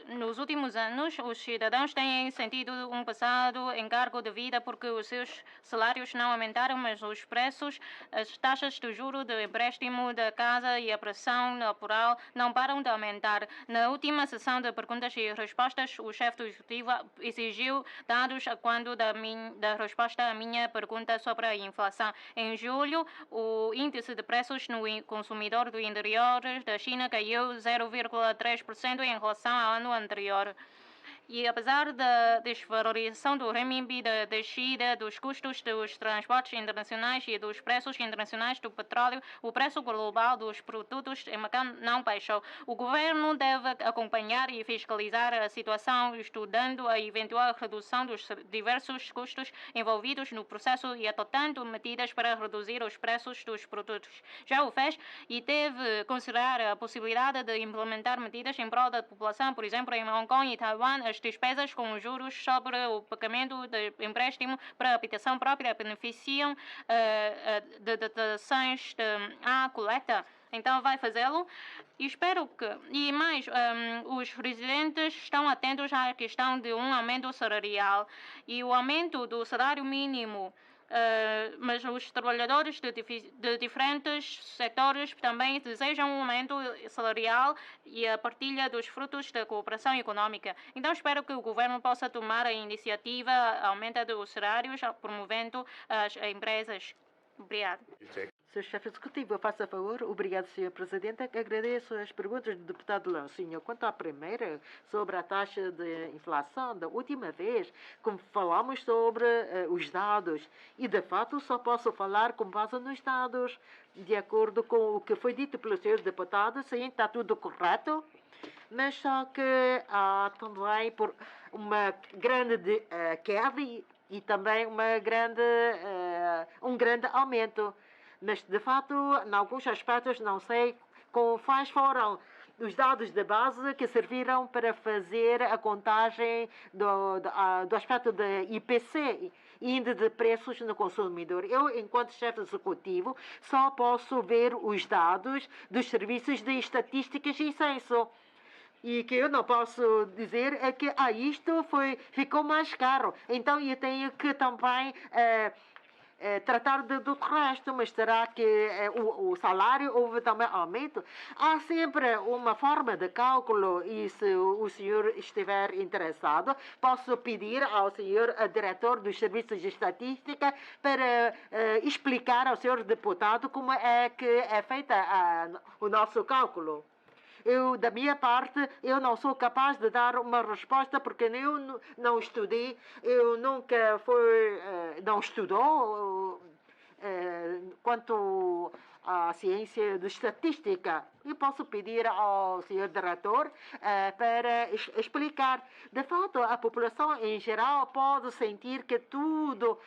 Nos últimos anos, os cidadãos têm sentido um pesado encargo de vida porque os seus salários não aumentaram, mas os preços, as taxas de juro de empréstimo da casa e a pressão laboral não param de aumentar. Na última sessão de perguntas e respostas, o chefe do executivo exigiu dados quando da resposta à minha pergunta sobre a inflação. Em julho, o índice de preços no consumidor do interior da China caiu 0,3% em relação ao ano anterior. E apesar da desvalorização do renminbi, da descida dos custos dos transportes internacionais e dos preços internacionais do petróleo, o preço global dos produtos em Macau não baixou. O governo deve acompanhar e fiscalizar a situação, estudando a eventual redução dos diversos custos envolvidos no processo e adotando medidas para reduzir os preços dos produtos. Já o fez e deve considerar a possibilidade de implementar medidas em prol da população, por exemplo, em Hong Kong e Taiwan, as as despesas com juros sobre o pagamento de empréstimo para habitação própria beneficiam de deduções à coleta. Então vai fazê-lo e espero que... E mais, os residentes estão atentos à questão de um aumento salarial e o aumento do salário mínimo. Mas os trabalhadores de diferentes setores também desejam um aumento salarial e a partilha dos frutos da cooperação econômica. Então espero que o governo possa tomar a iniciativa aumenta dos salários, promovendo as empresas. Obrigado. Sr. Chefe Executivo, faça favor. Obrigado, Sr. Presidente. Agradeço as perguntas do deputado Lancinho. Quanto à primeira, sobre a taxa de inflação, da última vez, como falamos sobre os dados, e de fato só posso falar com base nos dados, de acordo com o que foi dito pelos senhores deputados, sim, está tudo correto, mas só que há também por uma grande queda e também um grande aumento. Mas, de fato, em alguns aspectos, não sei quais foram os dados de base que serviram para fazer a contagem do aspecto da IPC, Índice de Preços no Consumidor. Eu, enquanto chefe executivo, só posso ver os dados dos serviços de estatísticas e censo. E que eu não posso dizer é que isto ficou mais caro. Então, eu tenho que também... tratar do resto, mas será que o salário houve também aumento? Há sempre uma forma de cálculo e se o senhor estiver interessado, posso pedir ao senhor diretor dos serviços de estatística para explicar ao senhor deputado como é que é feita o nosso cálculo. Eu, da minha parte, eu não sou capaz de dar uma resposta porque eu não estudei, eu nunca não estudou quanto à ciência de estatística. Eu posso pedir ao senhor diretor para explicar. De fato, a população em geral pode sentir que tudo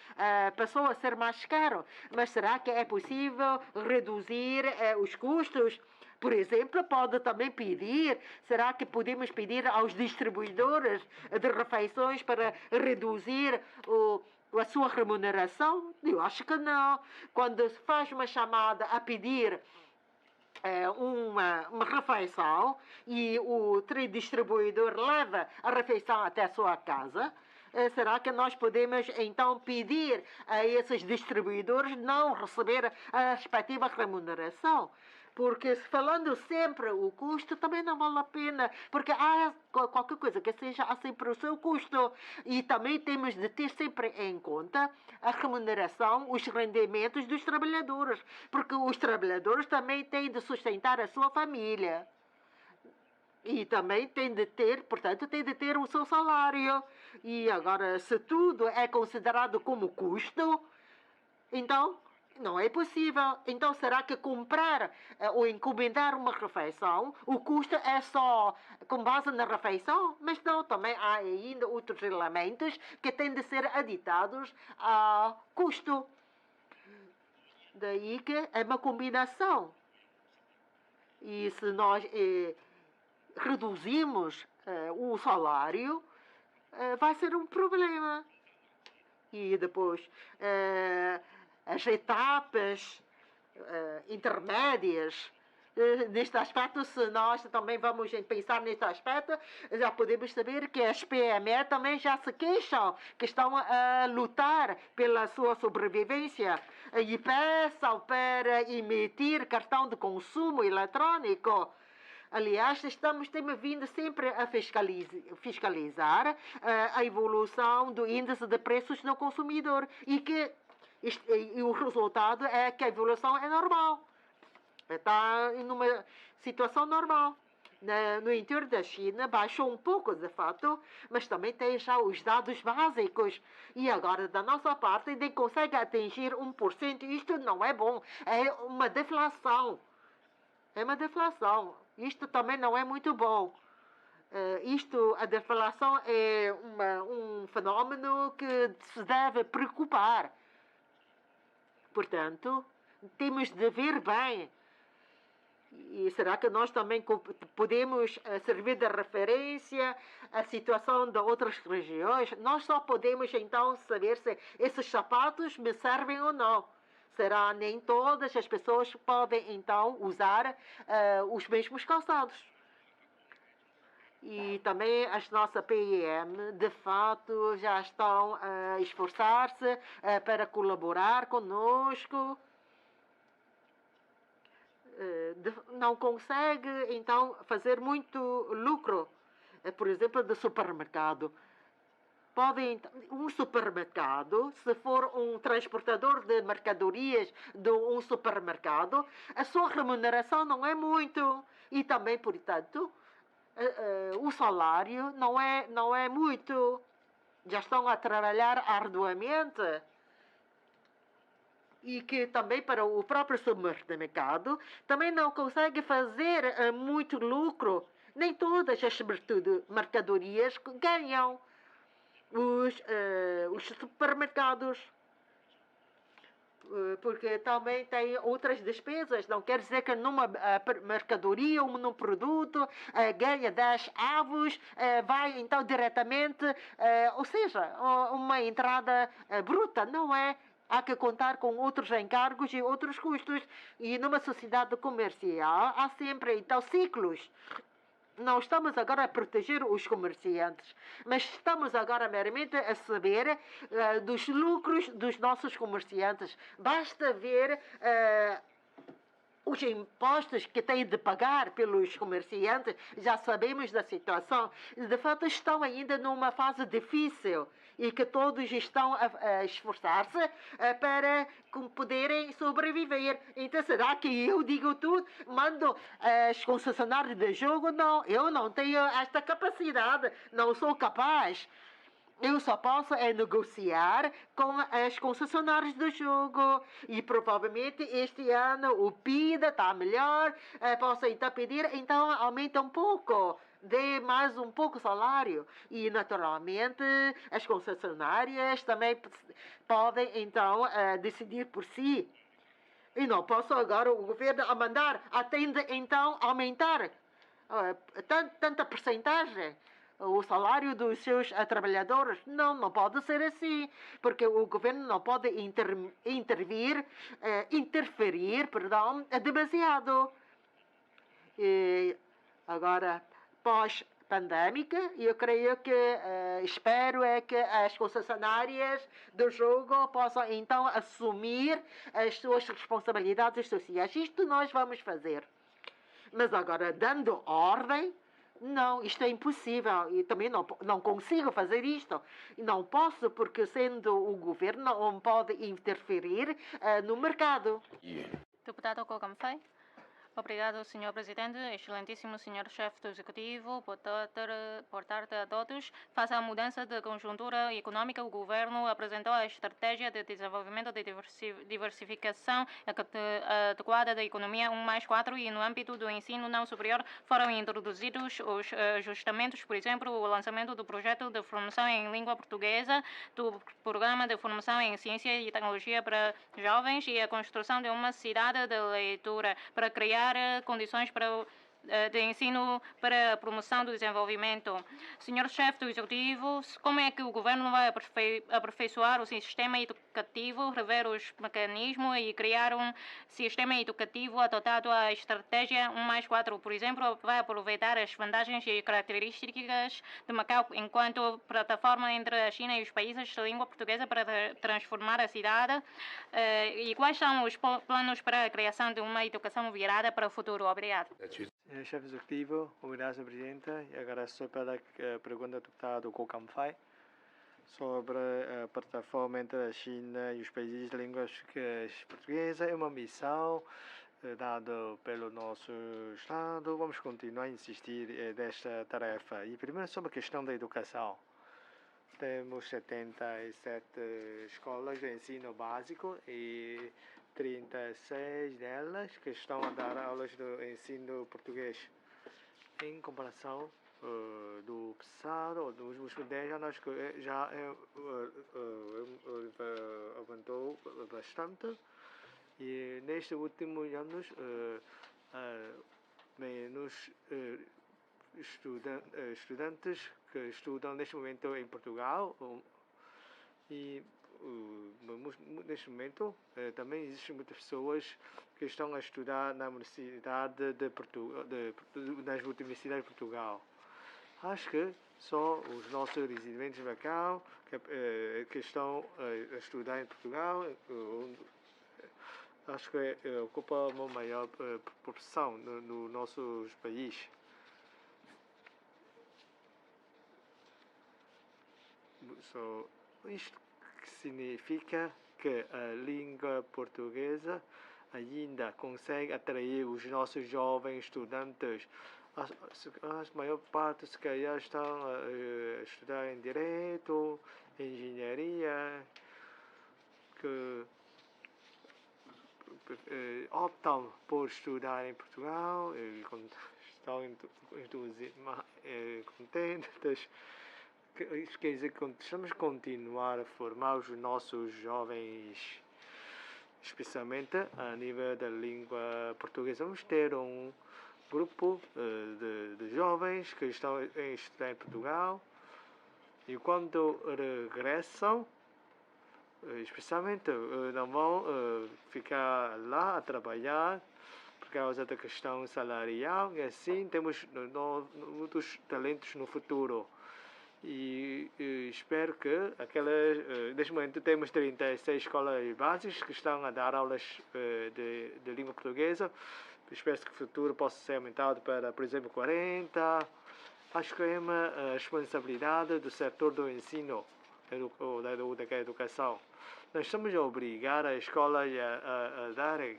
passou a ser mais caro, mas será que é possível reduzir os custos? Por exemplo, pode também pedir, será que podemos pedir aos distribuidores de refeições para reduzir a sua remuneração? Eu acho que não. Quando se faz uma chamada a pedir uma refeição e o distribuidor leva a refeição até a sua casa, será que nós podemos então pedir a esses distribuidores não receber a respectiva remuneração? Porque falando sempre o custo também não vale a pena, porque há qualquer coisa que seja há sempre o seu custo. E também temos de ter sempre em conta a remuneração, os rendimentos dos trabalhadores, porque os trabalhadores também têm de sustentar a sua família. E também tem de ter, portanto, tem de ter o seu salário. E agora, se tudo é considerado como custo, então não é possível. Então, será que comprar ou encomendar uma refeição, o custo é só com base na refeição? Mas não, também há ainda outros elementos que têm de ser aditados a custo. Daí que é uma combinação. E se nós reduzimos o salário, vai ser um problema. E depois... as etapas intermédias. Neste aspecto, se nós também vamos pensar neste aspecto, já podemos saber que as PME também já se queixam, que estão a lutar pela sua sobrevivência e peçam para emitir cartão de consumo eletrônico. Aliás, temos vindo sempre a fiscalizar a evolução do índice de preços no consumidor e o resultado é que a evolução é normal. Está numa situação normal. No interior da China baixou um pouco, de fato, mas também tem já os dados básicos. E agora, da nossa parte, ainda consegue atingir 1%. Isto não é bom. É uma deflação. É uma deflação. Isto também não é muito bom. A deflação é um fenómeno que se deve preocupar. Portanto, temos de ver bem E será que nós também podemos servir de referência à situação de outras regiões? Nós só podemos então saber se esses sapatos me servem ou não. Será nem todas as pessoas podem então usar os mesmos calçados. E também as nossas PIM, de fato, já estão a esforçar-se para colaborar conosco. Não consegue, então, fazer muito lucro, por exemplo, do supermercado. Um supermercado, se for um transportador de mercadorias de um supermercado, a sua remuneração não é muito. E também, portanto, o salário não é muito. Já estão a trabalhar arduamente. E que também para o próprio supermercado também não consegue fazer muito lucro. Nem todas as mercadorias ganham os supermercados. Porque também tem outras despesas. Não quer dizer que numa mercadoria ou num produto ganha 10 avos, vai então diretamente, ou seja, uma entrada bruta, não é? Há que contar com outros encargos e outros custos. E numa sociedade comercial há sempre então ciclos. Não estamos agora a proteger os comerciantes, mas estamos agora meramente a saber dos lucros dos nossos comerciantes. Basta ver os impostos que têm de pagar pelos comerciantes, já sabemos da situação. De fato, estão ainda numa fase difícil e que todos estão a esforçar-se para poderem sobreviver. Então, será que eu digo tudo? Mando as concessionárias de jogo? Não, eu não tenho esta capacidade, não sou capaz. Eu só posso negociar com as concessionárias do jogo. E provavelmente este ano o PIDA está melhor. Posso então pedir, então aumenta um pouco. Dê mais um pouco o salário. E naturalmente as concessionárias também podem então decidir por si. E não posso agora o governo a mandar, atende então aumentar tanta percentagem o salário dos seus trabalhadores. Não pode ser assim, porque o governo não pode interferir, demasiado. E agora, pós-pandémica, eu creio que, espero que as concessionárias do jogo possam então assumir as suas responsabilidades sociais. Isto nós vamos fazer. Mas agora, dando ordem, não, isto é impossível. E também não consigo fazer isto. Não posso, porque sendo o governo, não pode interferir no mercado. Deputado Kokamfei. Obrigado, Sr. Presidente. Excelentíssimo Sr. Chefe do Executivo, boa tarde a todos. Face à mudança de conjuntura econômica, o Governo apresentou a estratégia de desenvolvimento de diversificação adequada da economia 1+4 e no âmbito do ensino não superior foram introduzidos os ajustamentos, por exemplo, o lançamento do projeto de formação em língua portuguesa, do programa de formação em ciência e tecnologia para jovens e a construção de uma cidade de leitura para criar condições de ensino para a promoção do desenvolvimento. Senhor Chefe do Executivo, como é que o Governo vai aperfeiçoar o sistema educativo, rever os mecanismos e criar um sistema educativo adotado à estratégia 1+4? Por exemplo, vai aproveitar as vantagens e características de Macau enquanto plataforma entre a China e os países de língua portuguesa para transformar a cidade? E quais são os planos para a criação de uma educação virada para o futuro? Obrigado. Chefe Executivo, obrigado, Sr. Presidente. E agradeço pela pergunta do deputado Kokamfei sobre a plataforma entre a China e os países de língua portuguesa. É uma missão dada pelo nosso Estado. Vamos continuar a insistir nesta tarefa. E primeiro sobre a questão da educação. Temos 77 escolas de ensino básico e 36 delas que estão a dar aulas de ensino português. Em comparação do passado, ou dos últimos 10 anos, que já aumentou bastante. E nestes últimos anos menos estudantes que estudam neste momento em Portugal e neste momento também existem muitas pessoas que estão a estudar na Universidade de Portugal, nas universidades de Portugal. Acho que só os nossos residentes de Macau que estão a estudar em Portugal, acho que ocupa uma maior proporção no nosso país. Isto significa que a língua portuguesa ainda consegue atrair os nossos jovens estudantes. A maior parte, se calhar, estão a estudar em Direito, Engenharia, que optam por estudar em Portugal e estão contentes. Isso quer dizer que estamos a continuar a formar os nossos jovens, especialmente a nível da língua portuguesa. Vamos ter um grupo de jovens que estão a estudar em Portugal e quando regressam, especialmente, não vão ficar lá a trabalhar por causa da questão salarial e assim temos muitos talentos no futuro. E espero que neste momento temos 36 escolas básicas que estão a dar aulas de língua portuguesa. Espero que no futuro possa ser aumentado para, por exemplo, 40. Acho que é uma responsabilidade do setor do ensino ou da educação. Nós estamos a obrigar as escolas a darem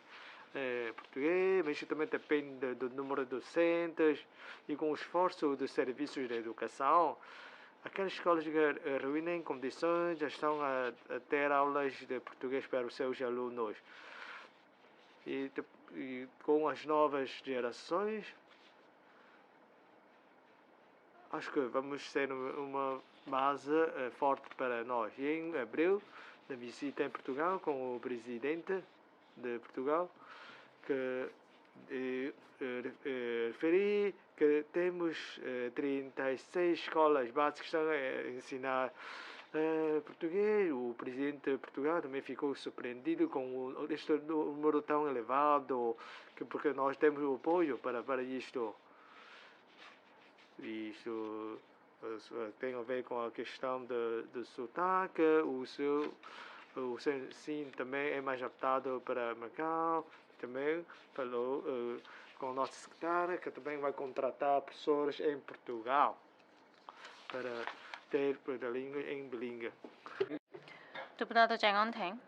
português, mas isso também depende do número de docentes e com o esforço dos serviços de educação. Aquelas escolas que reúnem condições já estão a ter aulas de português para os seus alunos. E com as novas gerações, acho que vamos ser uma base forte para nós. E em abril, na visita em Portugal com o presidente de Portugal, que referi que temos 36 escolas básicas que estão a ensinar português. O presidente de Portugal também ficou surpreendido com este número tão elevado, porque nós temos o apoio para isto. Isto tem a ver com a questão do sotaque, o seu ensino também é mais adaptado para Macau. Também falou com a nossa secretária que também vai contratar pessoas em Portugal para ter a língua em bilingue. Deputado Zhang Onteng.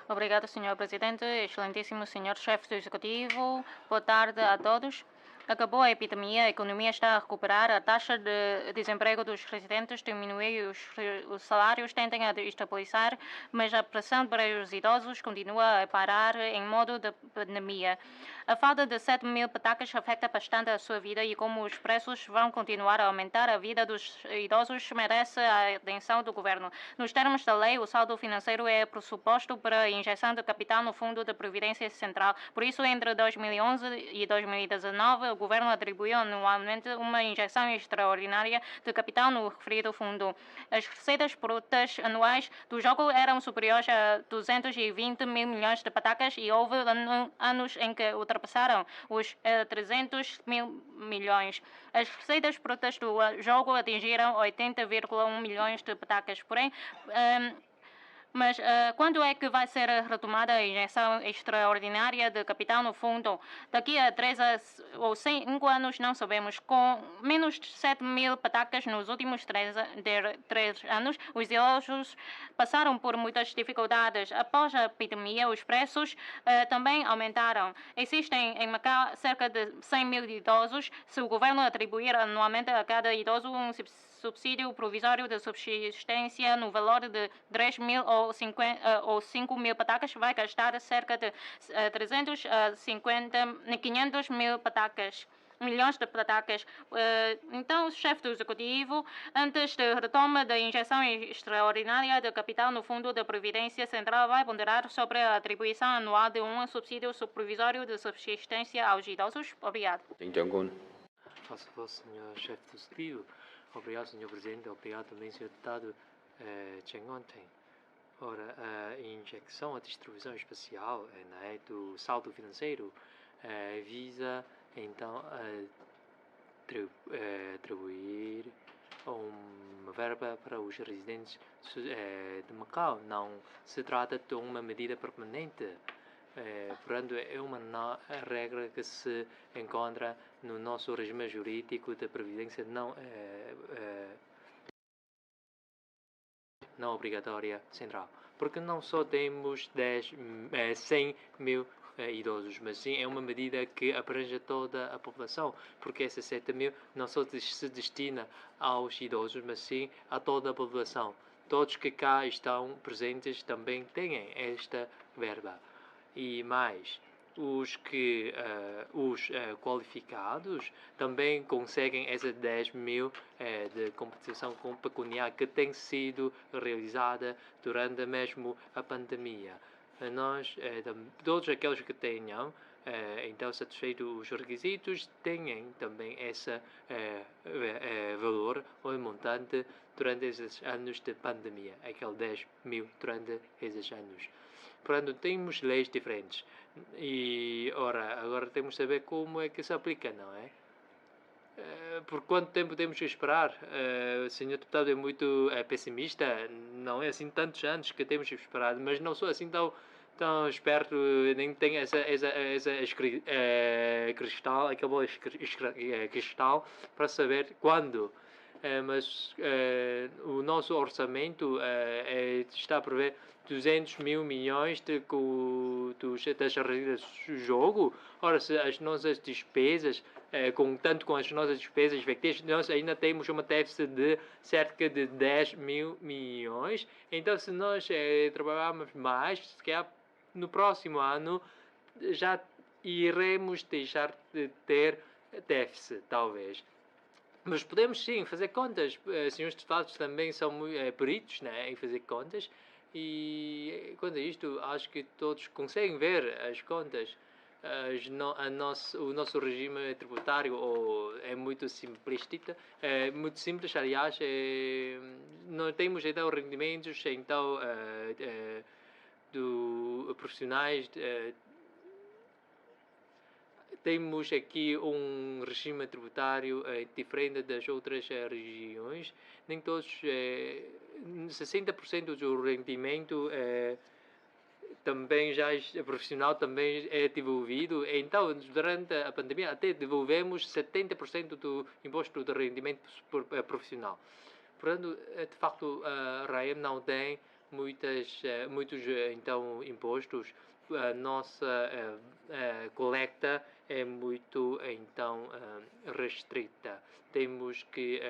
Obrigado, Sr. Presidente, excelentíssimo Sr. Chefe do Executivo. Boa tarde a todos. Acabou a epidemia, a economia está a recuperar, a taxa de desemprego dos residentes diminuiu e os salários tendem a estabilizar, mas a pressão para os idosos continua a parar em modo de pandemia. A falta de 7.000 patacas afeta bastante a sua vida e como os preços vão continuar a aumentar, a vida dos idosos merece a atenção do governo. Nos termos da lei, o saldo financeiro é pressuposto para a injeção de capital no Fundo de Previdência Central. Por isso, entre 2011 e 2019, o governo atribuiu anualmente uma injeção extraordinária de capital no referido fundo. As receitas brutas anuais do jogo eram superiores a 220 mil milhões de patacas e houve anos em que ultrapassaram os 300 mil milhões. As receitas brutas do jogo atingiram 80,1 milhões de patacas. Porém, quando é que vai ser retomada a injeção extraordinária de capital no fundo? Daqui a 3 ou 5 anos não sabemos. Com menos de 7.000 patacas nos últimos 3 anos, os idosos passaram por muitas dificuldades. Após a epidemia, os preços também aumentaram. Existem em Macau cerca de 100 mil idosos. Se o governo atribuir anualmente a cada idoso um subsídio provisório de subsistência no valor de 3 mil ou 5 mil patacas, vai gastar cerca de 500 mil patacas. milhões de patacas. Então, o chefe do executivo, antes da retoma da injeção extraordinária de capital no Fundo de Previdência Central, vai ponderar sobre a atribuição anual de um subsídio supervisório de subsistência aos idosos. Obrigado. Faço favor, Sr. Chefe do Executivo. Obrigado, Sr. Presidente. Obrigado também, Sr. Deputado Cheng ontem. Ora, a injecção, a distribuição especial do saldo financeiro visa, então, atribuir uma verba para os residentes de Macau. Não se trata de uma medida permanente. Portanto, é uma regra que se encontra no nosso regime jurídico de previdência não obrigatória central. Porque não só temos 100 mil idosos, mas sim é uma medida que abrange toda a população, porque esses 7 mil não só se destina aos idosos, mas sim a toda a população. Todos que cá estão presentes também têm esta verba. E mais, os qualificados também conseguem esses 10 mil de compensação pecuniária que tem sido realizada durante mesmo a pandemia. Nós, todos aqueles que tenham então satisfeito os requisitos, têm também esse valor ou montante durante esses anos de pandemia, aquele 10 mil durante esses anos. Portanto, temos leis diferentes. E, agora temos que saber como é que se aplica, não é? Por quanto tempo temos que esperar? O senhor deputado é muito pessimista. Não é assim tantos anos que temos que esperar, mas não sou assim tão esperto, nem tenho essa cristal, cristal para saber quando. Mas o nosso orçamento está a prever 200 mil milhões das regras do jogo. Ora, se as nossas despesas, tanto com as nossas despesas efetivas, nós ainda temos uma déficit de cerca de 10 mil milhões. Então, se nós trabalharmos mais, se calhar no próximo ano já iremos deixar de ter déficit, talvez. Mas podemos sim fazer contas. Senhores deputados também são muito peritos, né, em fazer contas. E quanto a isto, acho que todos conseguem ver as contas. O nosso regime tributário é muito simplista, muito simples, aliás. Não temos então rendimentos então, profissionais. Temos aqui um regime tributário diferente das outras regiões. Nem todos, 60% do rendimento também já profissional também é devolvido. Então, durante a pandemia, até devolvemos 70% do imposto de rendimento profissional. Portanto, de facto, a RAEM não tem muitos então, impostos. A nossa coleta é muito então restrita. Temos que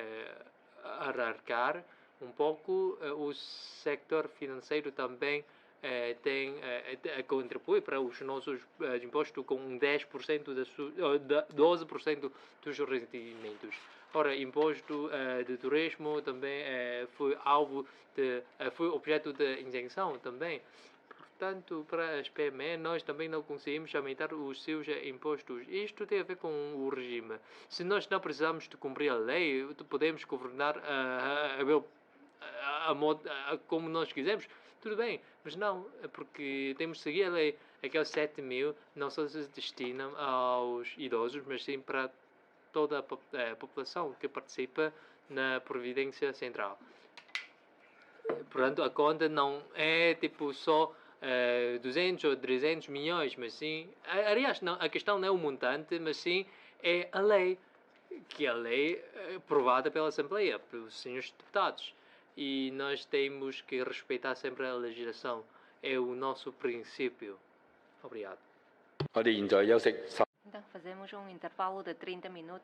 arrancar um pouco. O sector financeiro também contribui para os nossos impostos com 10% 12% dos rendimentos. Ora, imposto de turismo também foi objeto de isenção também. Portanto, para as PME, nós também não conseguimos aumentar os seus impostos. Isto tem a ver com o regime. Se nós não precisamos de cumprir a lei, podemos governar como nós quisermos, tudo bem. Mas não, porque temos de seguir a lei. Aqueles 7 mil não só se destinam aos idosos, mas sim para toda a população que participa na Previdência Central. Portanto, a conta não é tipo só 200 ou 300 milhões, mas sim... Aliás, não, a questão não é o montante, mas sim é a lei, que é a lei aprovada pela Assembleia, pelos senhores deputados. E nós temos que respeitar sempre a legislação. É o nosso princípio. Obrigado. Então, fazemos um intervalo de 30 minutos.